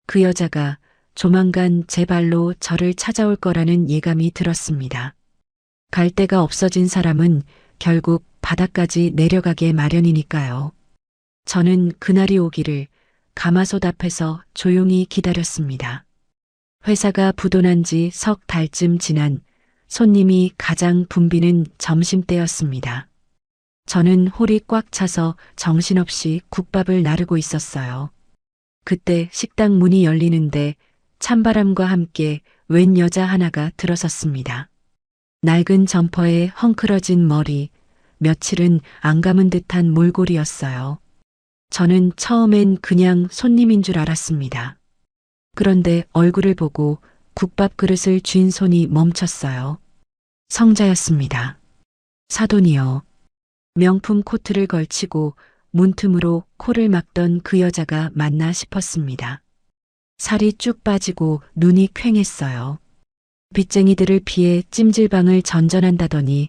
그 여자가 조만간 제 발로 저를 찾아올 거라는 예감이 들었습니다. 갈 데가 없어진 사람은 결국 바닥까지 내려가게 마련이니까요. 저는 그날이 오기를 가마솥 앞에서 조용히 기다렸습니다. 회사가 부도난 지 석 달쯤 지난 손님이 가장 붐비는 점심때였습니다. 저는 홀이 꽉 차서 정신없이 국밥을 나르고 있었어요. 그때 식당 문이 열리는데 찬바람과 함께 웬 여자 하나가 들어섰습니다. 낡은 점퍼에 헝클어진 머리, 며칠은 안 감은 듯한 몰골이었어요. 저는 처음엔 그냥 손님인 줄 알았습니다. 그런데 얼굴을 보고 국밥 그릇을 쥔 손이 멈췄어요. 성자였습니다. 사돈이요. 명품 코트를 걸치고 문틈으로 코를 막던 그 여자가 맞나 싶었습니다. 살이 쭉 빠지고 눈이 퀭했어요. 빚쟁이들을 피해 찜질방을 전전한다더니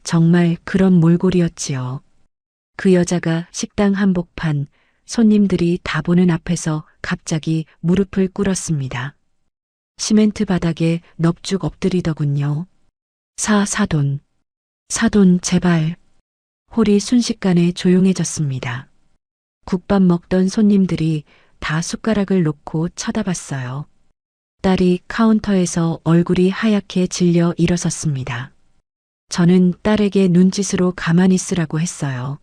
정말 그런 몰골이었지요. 그 여자가 식당 한복판 손님들이 다 보는 앞에서 갑자기 무릎을 꿇었습니다. 시멘트 바닥에 넙죽 엎드리더군요. 사돈. 사돈 제발. 홀이 순식간에 조용해졌습니다. 국밥 먹던 손님들이 다 숟가락을 놓고 쳐다봤어요. 딸이 카운터에서 얼굴이 하얗게 질려 일어섰습니다. 저는 딸에게 눈짓으로 가만히 있으라고 했어요.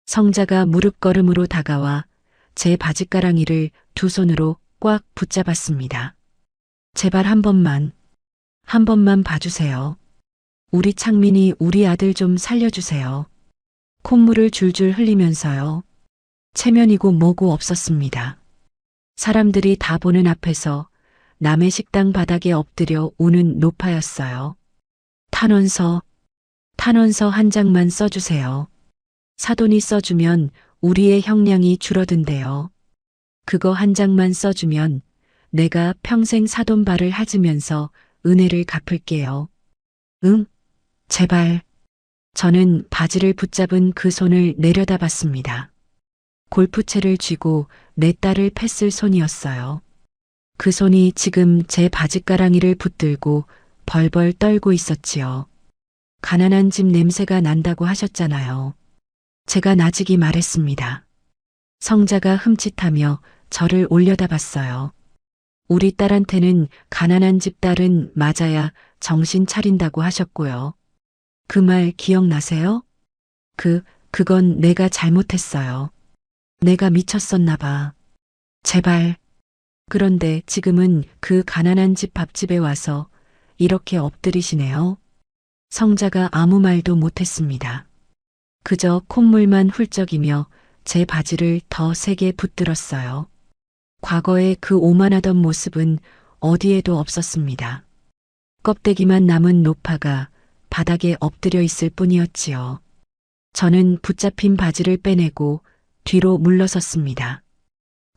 성자가 무릎걸음으로 다가와 제 바짓가랑이를 두 손으로 꽉 붙잡았습니다. 제발 한 번만 봐주세요. 우리 창민이 우리 아들 좀 살려주세요. 콧물을 줄줄 흘리면서요. 체면이고 뭐고 없었습니다. 사람들이 다 보는 앞에서 남의 식당 바닥에 엎드려 우는 노파였어요. 탄원서 한 장만 써주세요. 사돈이 써주면 우리의 형량이 줄어든대요. 그거 한 장만 써주면 내가 평생 사돈 발을 haz으면서 은혜를 갚을게요. 응? 제발. 저는 바지를 붙잡은 그 손을 내려다봤습니다. 골프채를 쥐고 내 딸을 팼을 손이었어요. 그 손이 지금 제 바짓가랑이를 붙들고 벌벌 떨고 있었지요. 가난한 집 냄새가 난다고 하셨잖아요. 제가 나직이 말했습니다. 성자가 흠칫하며 저를 올려다봤어요. 우리 딸한테는 가난한 집 딸은 맞아야 정신 차린다고 하셨고요. 그 말 기억나세요? 그건 내가 잘못했어요. 내가 미쳤었나 봐. 제발. 그런데 지금은 그 가난한 집 밥집에 와서 이렇게 엎드리시네요. 성자가 아무 말도 못했습니다. 그저 콧물만 훌쩍이며 제 바지를 더 세게 붙들었어요. 과거의 그 오만하던 모습은 어디에도 없었습니다. 껍데기만 남은 노파가 바닥에 엎드려 있을 뿐이었지요. 저는 붙잡힌 바지를 빼내고 뒤로 물러섰습니다.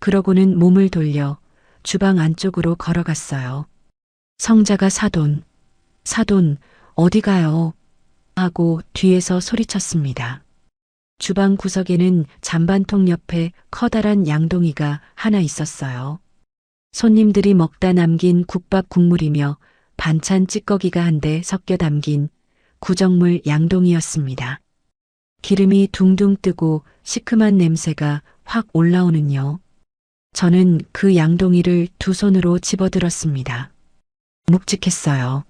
그러고는 몸을 돌려 주방 안쪽으로 걸어갔어요. 성자가 사돈, 어디 가요? 하고 뒤에서 소리쳤습니다. 주방 구석에는 잔반통 옆에 커다란 양동이가 하나 있었어요. 손님들이 먹다 남긴 국밥 국물이며 반찬 찌꺼기가 한데 섞여 담긴 구정물 양동이였습니다. 기름이 둥둥 뜨고 시큼한 냄새가 확 올라오는요. 저는 그 양동이를 두 손으로 집어들었습니다. 묵직했어요.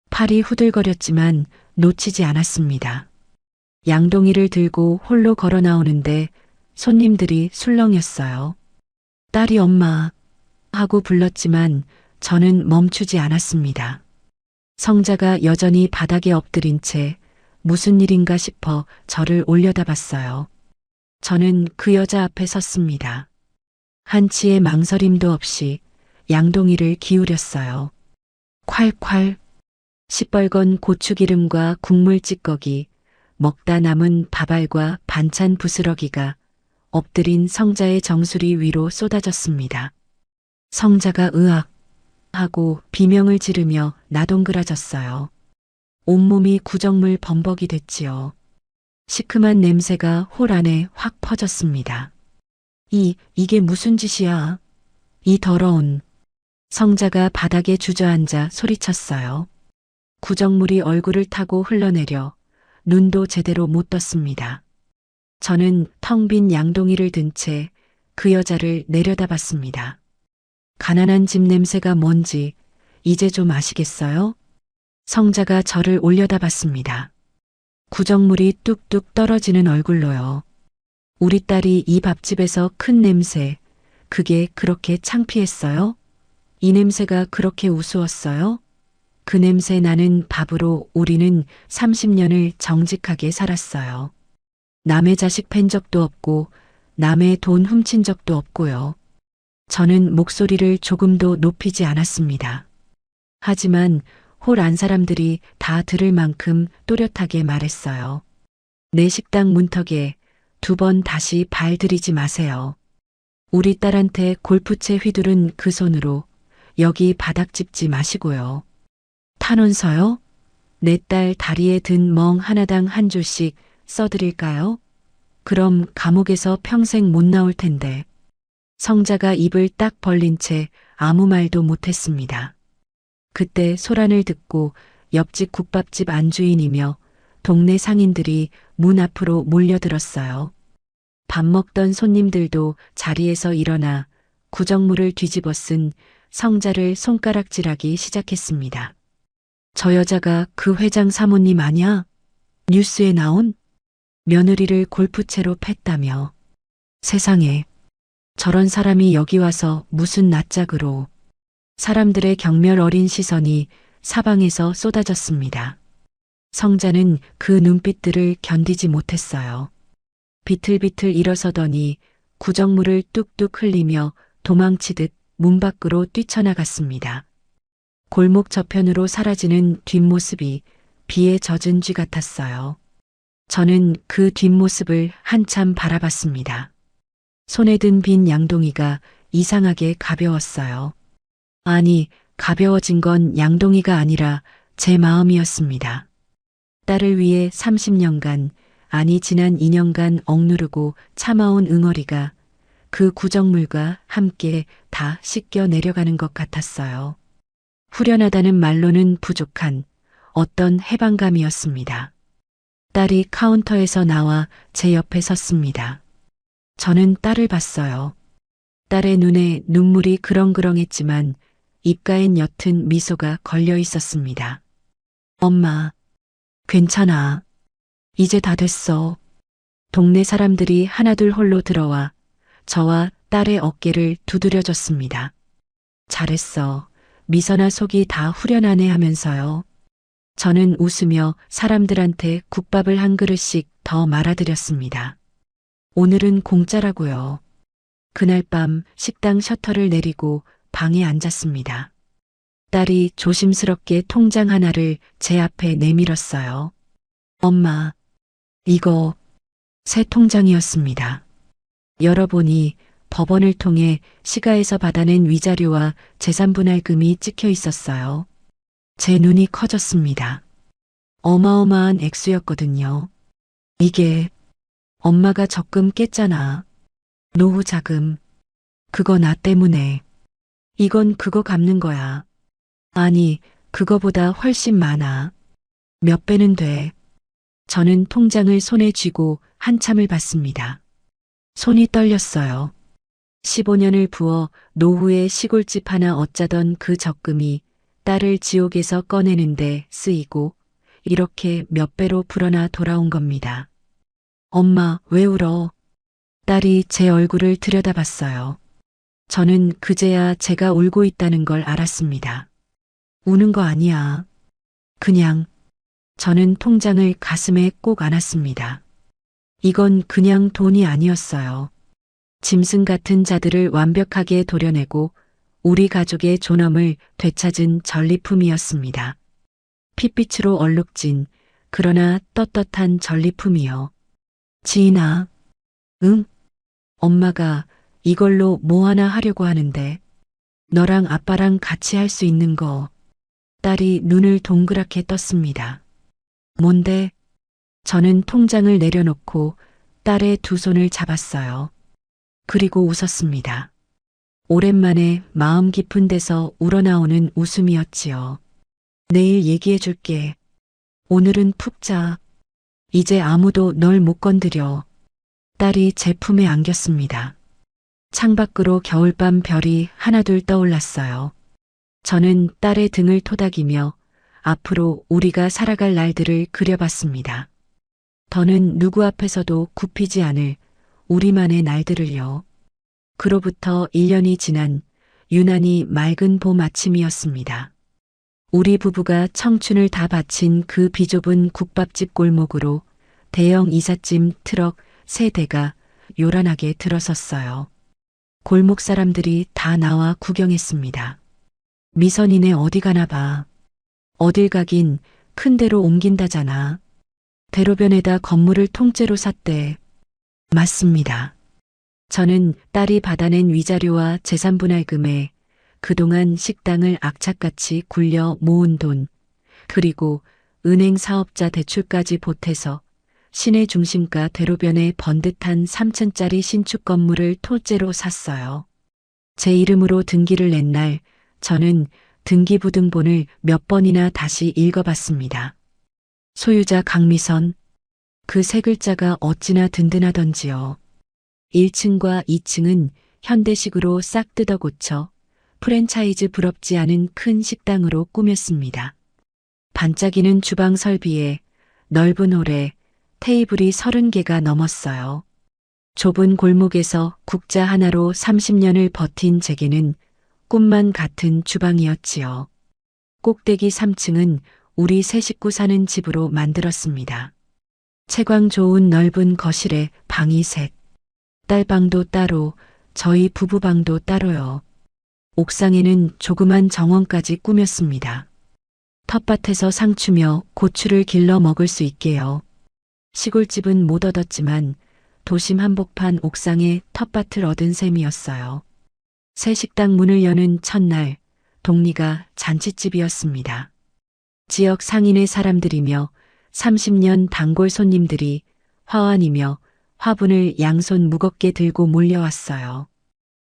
팔이 후들거렸지만 놓치지 않았습니다. 양동이를 들고 홀로 걸어 나오는데 손님들이 술렁였어요. 딸이 엄마 하고 불렀지만 저는 멈추지 않았습니다. 성자가 여전히 바닥에 엎드린 채 무슨 일인가 싶어 저를 올려다봤어요. 저는 그 여자 앞에 섰습니다. 한치의 망설임도 없이 양동이를 기울였어요. 콸콸. 시뻘건 고추기름과 국물 찌꺼기, 먹다 남은 밥알과 반찬 부스러기가 엎드린 성자의 정수리 위로 쏟아졌습니다. 성자가 으악 하고 비명을 지르며 나동그라졌어요. 온몸이 구정물 범벅이 됐지요. 시큼한 냄새가 홀 안에 확 퍼졌습니다. 이게 무슨 짓이야? 이 더러운. 성자가 바닥에 주저앉아 소리쳤어요. 구정물이 얼굴을 타고 흘러내려 눈도 제대로 못 떴습니다. 저는 텅 빈 양동이를 든 채 그 여자를 내려다봤습니다. 가난한 집 냄새가 뭔지 이제 좀 아시겠어요? 성자가 저를 올려다봤습니다. 구정물이 뚝뚝 떨어지는 얼굴로요. 우리 딸이 이 밥집에서 큰 냄새, 그게 그렇게 창피했어요? 이 냄새가 그렇게 우스웠어요? 그 냄새 나는 밥으로 우리는 30년을 정직하게 살았어요. 남의 자식 팬 적도 없고 남의 돈 훔친 적도 없고요. 저는 목소리를 조금도 높이지 않았습니다. 하지만 홀 안 사람들이 다 들을 만큼 또렷하게 말했어요. 내 식당 문턱에 2번 다시 발 들이지 마세요. 우리 딸한테 골프채 휘두른 그 손으로 여기 바닥 짚지 마시고요. 탄원서요? 내 딸 다리에 든 멍 하나당 한 줄씩 써드릴까요? 그럼 감옥에서 평생 못 나올 텐데. 성자가 입을 딱 벌린 채 아무 말도 못했습니다. 그때 소란을 듣고 옆집 국밥집 안주인이며 동네 상인들이 문 앞으로 몰려들었어요. 밥 먹던 손님들도 자리에서 일어나 구정물을 뒤집어 쓴 성자를 손가락질하기 시작했습니다. 저 여자가 그 회장 사모님 아냐? 뉴스에 나온? 며느리를 골프채로 팼다며. 세상에, 저런 사람이 여기 와서 무슨 낯짝으로. 사람들의 경멸 어린 시선이 사방에서 쏟아졌습니다. 성자는 그 눈빛들을 견디지 못했어요. 비틀비틀 일어서더니 구정물을 뚝뚝 흘리며 도망치듯 문 밖으로 뛰쳐나갔습니다. 골목 저편으로 사라지는 뒷모습이 비에 젖은 쥐 같았어요. 저는 그 뒷모습을 한참 바라봤습니다. 손에 든 빈 양동이가 이상하게 가벼웠어요. 아니, 가벼워진 건 양동이가 아니라 제 마음이었습니다. 딸을 위해 30년간, 아니 지난 2년간 억누르고 참아온 응어리가 그 구정물과 함께 다 씻겨 내려가는 것 같았어요. 후련하다는 말로는 부족한 어떤 해방감이었습니다. 딸이 카운터에서 나와 제 옆에 섰습니다. 저는 딸을 봤어요. 딸의 눈에 눈물이 그렁그렁했지만 입가엔 옅은 미소가 걸려 있었습니다. 엄마, 괜찮아. 이제 다 됐어. 동네 사람들이 하나둘 홀로 들어와 저와 딸의 어깨를 두드려줬습니다. 잘했어. 미선아 속이 다 후련하네 하면서요. 저는 웃으며 사람들한테 국밥을 한 그릇씩 더 말아드렸습니다. 오늘은 공짜라고요. 그날 밤 식당 셔터를 내리고 방에 앉았습니다. 딸이 조심스럽게 통장 하나를 제 앞에 내밀었어요. 엄마, 이거 새 통장이었습니다. 열어보니 법원을 통해 시가에서 받아낸 위자료와 재산분할금이 찍혀 있었어요. 제 눈이 커졌습니다. 어마어마한 액수였거든요. 이게 엄마가 적금 깼잖아. 노후 자금. 그거 나 때문에. 이건 그거 갚는 거야. 아니, 그거보다 훨씬 많아. 몇 배는 돼. 저는 통장을 손에 쥐고 한참을 봤습니다. 손이 떨렸어요. 15년을 부어 노후에 시골집 하나 얻자던 그 적금이 딸을 지옥에서 꺼내는데 쓰이고 이렇게 몇 배로 불어나 돌아온 겁니다. 엄마, 왜 울어? 딸이 제 얼굴을 들여다봤어요. 저는 그제야 제가 울고 있다는 걸 알았습니다. 우는 거 아니야. 그냥 저는 통장을 가슴에 꼭 안았습니다. 이건 그냥 돈이 아니었어요. 짐승 같은 자들을 완벽하게 도려내고 우리 가족의 존엄을 되찾은 전리품이었습니다. 핏빛으로 얼룩진 그러나 떳떳한 전리품이요. 지인아, 응? 엄마가 이걸로 뭐 하나 하려고 하는데 너랑 아빠랑 같이 할 수 있는 거. 딸이 눈을 동그랗게 떴습니다. 뭔데? 저는 통장을 내려놓고 딸의 두 손을 잡았어요. 그리고 웃었습니다. 오랜만에 마음 깊은 데서 우러나오는 웃음이었지요. 내일 얘기해 줄게. 오늘은 푹 자. 이제 아무도 널 못 건드려. 딸이 제 품에 안겼습니다. 창밖으로 겨울밤 별이 하나둘 떠올랐어요. 저는 딸의 등을 토닥이며 앞으로 우리가 살아갈 날들을 그려봤습니다. 더는 누구 앞에서도 굽히지 않을 우리만의 날들을요. 그로부터 1년이 지난 유난히 맑은 봄 아침이었습니다. 우리 부부가 청춘을 다 바친 그 비좁은 국밥집 골목으로 대형 이삿짐 트럭 3대가 요란하게 들어섰어요. 골목 사람들이 다 나와 구경했습니다. 미선이네 어디 가나 봐. 어딜 가긴 큰 데로 옮긴다잖아. 대로변에다 건물을 통째로 샀대. 맞습니다. 저는 딸이 받아낸 위자료와 재산분할금에 그동안 식당을 악착같이 굴려 모은 돈, 그리고 은행 사업자 대출까지 보태서 시내 중심가 대로변에 번듯한 3층짜리 신축 건물을 토째로 샀어요. 제 이름으로 등기를 낸 날 저는 등기부등본을 몇 번이나 다시 읽어봤습니다. 소유자 강미선. 그 세 글자가 어찌나 든든하던지요. 1층과 2층은 현대식으로 싹 뜯어 고쳐 프랜차이즈 부럽지 않은 큰 식당으로 꾸몄습니다. 반짝이는 주방 설비에 넓은 홀에 테이블이 30개가 넘었어요. 좁은 골목에서 국자 하나로 30년을 버틴 제게는 꿈만 같은 주방이었지요. 꼭대기 3층은 우리 세 식구 사는 집으로 만들었습니다. 채광 좋은 넓은 거실에 방이 셋. 딸방도 따로, 저희 부부방도 따로요. 옥상에는 조그만 정원까지 꾸몄습니다. 텃밭에서 상추며 고추를 길러 먹을 수 있게요. 시골집은 못 얻었지만 도심 한복판 옥상에 텃밭을 얻은 셈이었어요. 새 식당 문을 여는 첫날 동리가 잔칫집이었습니다. 지역 상인의 사람들이며 30년 단골 손님들이 화환이며 화분을 양손 무겁게 들고 몰려왔어요.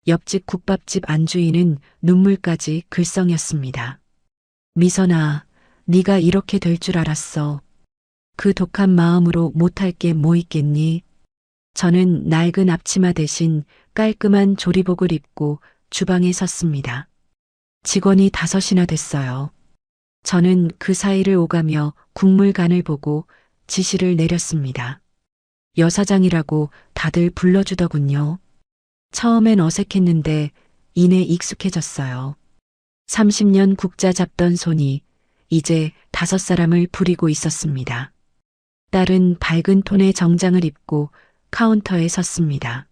옆집 국밥집 안주인은 눈물까지 글썽였습니다. 미선아, 네가 이렇게 될 줄 알았어. 그 독한 마음으로 못할 게 뭐 있겠니? 저는 낡은 앞치마 대신 깔끔한 조리복을 입고 주방에 섰습니다. 직원이 5이나 됐어요. 저는 그 사이를 오가며 국물간을 보고 지시를 내렸습니다. 여사장이라고 다들 불러주더군요. 처음엔 어색했는데 이내 익숙해졌어요. 30년 국자 잡던 손이 이제 5사람을 부리고 있었습니다. 딸은 밝은 톤의 정장을 입고 카운터에 섰습니다.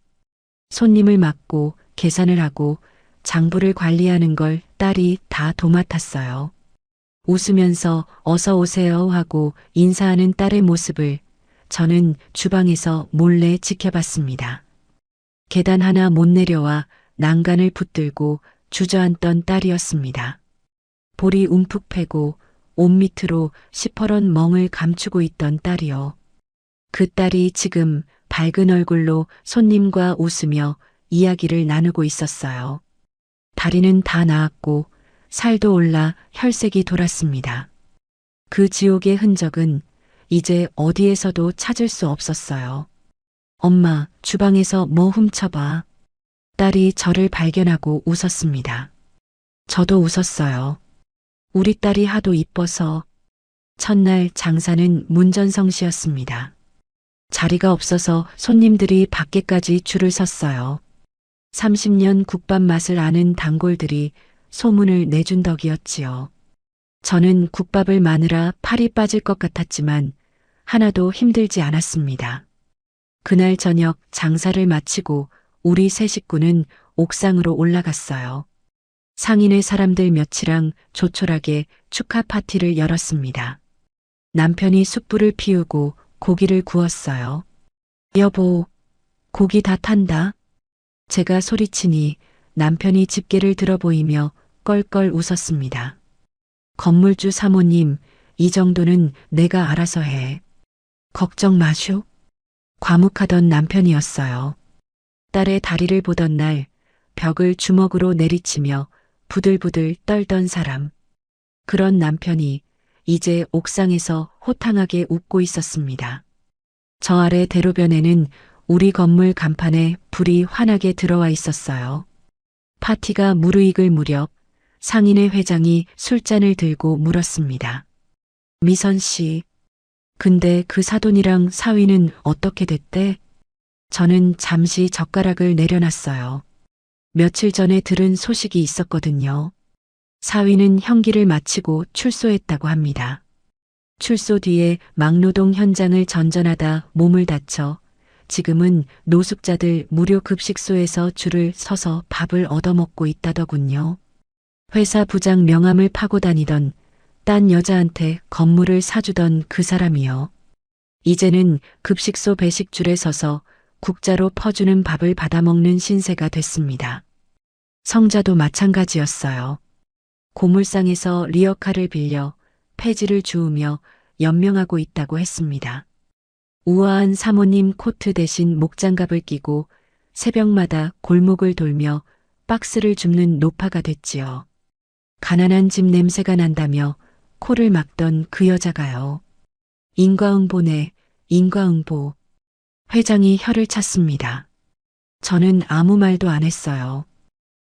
손님을 맡고 계산을 하고 장부를 관리하는 걸 딸이 다 도맡았어요. 웃으면서 어서 오세요 하고 인사하는 딸의 모습을 저는 주방에서 몰래 지켜봤습니다. 계단 하나 못 내려와 난간을 붙들고 주저앉던 딸이었습니다. 볼이 움푹 패고 옷 밑으로 시퍼런 멍을 감추고 있던 딸이요. 그 딸이 지금 밝은 얼굴로 손님과 웃으며 이야기를 나누고 있었어요. 다리는 다 나았고 살도 올라 혈색이 돌았습니다. 그 지옥의 흔적은 이제 어디에서도 찾을 수 없었어요. 엄마, 주방에서 뭐 훔쳐봐. 딸이 저를 발견하고 웃었습니다. 저도 웃었어요. 우리 딸이 하도 이뻐서. 첫날 장사는 문전성시였습니다. 자리가 없어서 손님들이 밖에까지 줄을 섰어요. 30년 국밥 맛을 아는 단골들이 소문을 내준 덕이었지요. 저는 국밥을 마느라 팔이 빠질 것 같았지만 하나도 힘들지 않았습니다. 그날 저녁 장사를 마치고 우리 세 식구는 옥상으로 올라갔어요. 상인의 사람들 몇이랑 조촐하게 축하 파티를 열었습니다. 남편이 숯불을 피우고 고기를 구웠어요. 여보, 고기 다 탄다. 제가 소리치니 남편이 집게를 들어 보이며 껄껄 웃었습니다. 건물주 사모님, 이 정도는 내가 알아서 해. 걱정 마쇼. 과묵하던 남편이었어요. 딸의 다리를 보던 날 벽을 주먹으로 내리치며 부들부들 떨던 사람. 그런 남편이 이제 옥상에서 호탕하게 웃고 있었습니다. 저 아래 대로변에는 우리 건물 간판에 불이 환하게 들어와 있었어요. 파티가 무르익을 무렵 상인의 회장이 술잔을 들고 물었습니다. 미선 씨, 근데 그 사돈이랑 사위는 어떻게 됐대? 저는 잠시 젓가락을 내려놨어요. 며칠 전에 들은 소식이 있었거든요. 사위는 형기를 마치고 출소했다고 합니다. 출소 뒤에 막노동 현장을 전전하다 몸을 다쳐 지금은 노숙자들 무료 급식소에서 줄을 서서 밥을 얻어먹고 있다더군요. 회사 부장 명함을 파고 다니던 딴 여자한테 건물을 사주던 그 사람이요. 이제는 급식소 배식줄에 서서 국자로 퍼주는 밥을 받아먹는 신세가 됐습니다. 성자도 마찬가지였어요. 고물상에서 리어카를 빌려 폐지를 주우며 연명하고 있다고 했습니다. 우아한 사모님 코트 대신 목장갑을 끼고 새벽마다 골목을 돌며 박스를 줍는 노파가 됐지요. 가난한 집 냄새가 난다며 코를 막던 그 여자가요. 인과응보네, 인과응보. 회장이 혀를 찼습니다. 저는 아무 말도 안 했어요.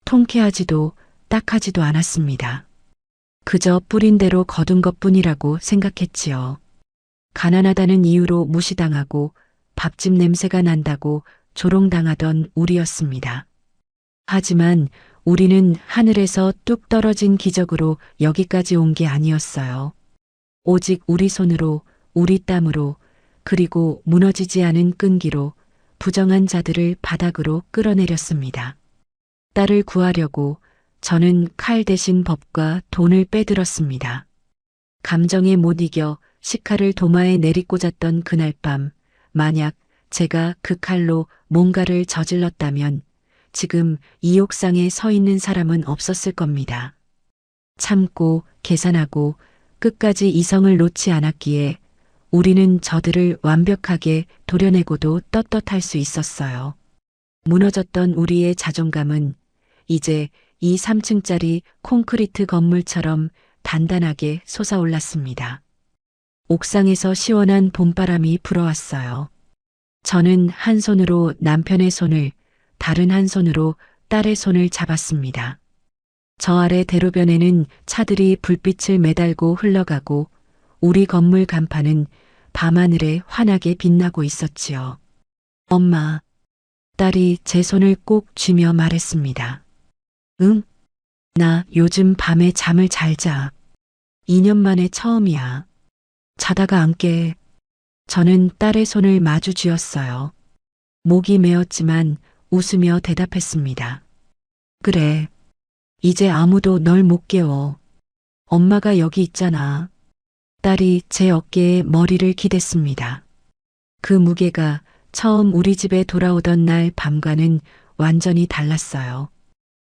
통쾌하지도 딱하지도 않았습니다. 그저 뿌린 대로 거둔 것뿐이라고 생각했지요. 가난하다는 이유로 무시당하고 밥집 냄새가 난다고 조롱당하던 우리였습니다. 하지만 우리는 하늘에서 뚝 떨어진 기적으로 여기까지 온 게 아니었어요. 오직 우리 손으로, 우리 땀으로, 그리고 무너지지 않은 끈기로 부정한 자들을 바닥으로 끌어내렸습니다. 딸을 구하려고 저는 칼 대신 법과 돈을 빼들었습니다. 감정에 못 이겨 식칼을 도마에 내리꽂았던 그날 밤, 만약 제가 그 칼로 뭔가를 저질렀다면 지금 이 옥상에 서 있는 사람은 없었을 겁니다. 참고 계산하고 끝까지 이성을 놓지 않았기에 우리는 저들을 완벽하게 도려내고도 떳떳할 수 있었어요. 무너졌던 우리의 자존감은 이제 이 3층짜리 콘크리트 건물처럼 단단하게 솟아올랐습니다. 옥상에서 시원한 봄바람이 불어왔어요. 저는 한 손으로 남편의 손을, 다른 한 손으로 딸의 손을 잡았습니다. 저 아래 대로변에는 차들이 불빛을 매달고 흘러가고 우리 건물 간판은 밤하늘에 환하게 빛나고 있었지요. 엄마, 딸이 제 손을 꼭 쥐며 말했습니다. 응? 나 요즘 밤에 잠을 잘 자. 2년 만에 처음이야. 자다가 안 깨. 저는 딸의 손을 마주 쥐었어요. 목이 메었지만 웃으며 대답했습니다. 그래. 이제 아무도 널 못 깨워. 엄마가 여기 있잖아. 딸이 제 어깨에 머리를 기댔습니다. 그 무게가 처음 우리 집에 돌아오던 날 밤과는 완전히 달랐어요.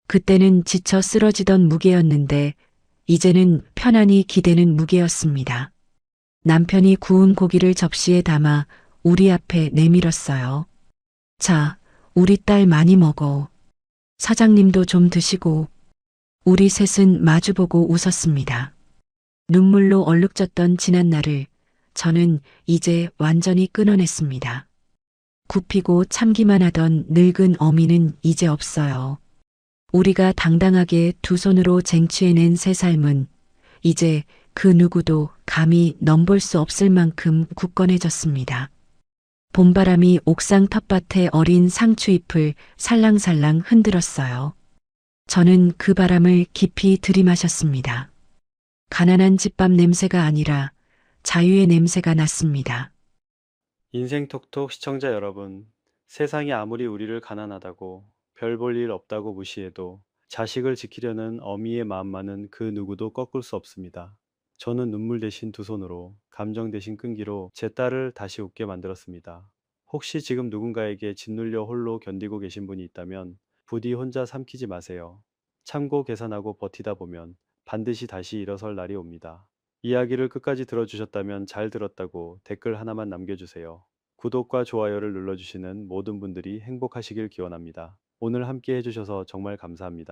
그때는 지쳐 쓰러지던 무게였는데 이제는 편안히 기대는 무게였습니다. 남편이 구운 고기를 접시에 담아 우리 앞에 내밀었어요. 자, 우리 딸 많이 먹어. 사장님도 좀 드시고. 우리 셋은 마주보고 웃었습니다. 눈물로 얼룩졌던 지난 날을 저는 이제 완전히 끊어냈습니다. 굽히고 참기만 하던 늙은 어미는 이제 없어요. 우리가 당당하게 두 손으로 쟁취해낸 새 삶은 이제 그 누구도 감히 넘볼 수 없을 만큼 굳건해졌습니다. 봄바람이 옥상 텃밭의 어린 상추잎을 살랑살랑 흔들었어요. 저는 그 바람을 깊이 들이마셨습니다. 가난한 집밥 냄새가 아니라 자유의 냄새가 났습니다. 인생톡톡 시청자 여러분, 세상이 아무리 우리를 가난하다고 별 볼 일 없다고 무시해도 자식을 지키려는 어미의 마음만은 그 누구도 꺾을 수 없습니다. 저는 눈물 대신 두 손으로, 감정 대신 끈기로 제 딸을 다시 웃게 만들었습니다. 혹시 지금 누군가에게 짓눌려 홀로 견디고 계신 분이 있다면 부디 혼자 삼키지 마세요. 참고 계산하고 버티다 보면 반드시 다시 일어설 날이 옵니다. 이야기를 끝까지 들어주셨다면 잘 들었다고 댓글 하나만 남겨주세요. 구독과 좋아요를 눌러주시는 모든 분들이 행복하시길 기원합니다. 오늘 함께 해주셔서 정말 감사합니다.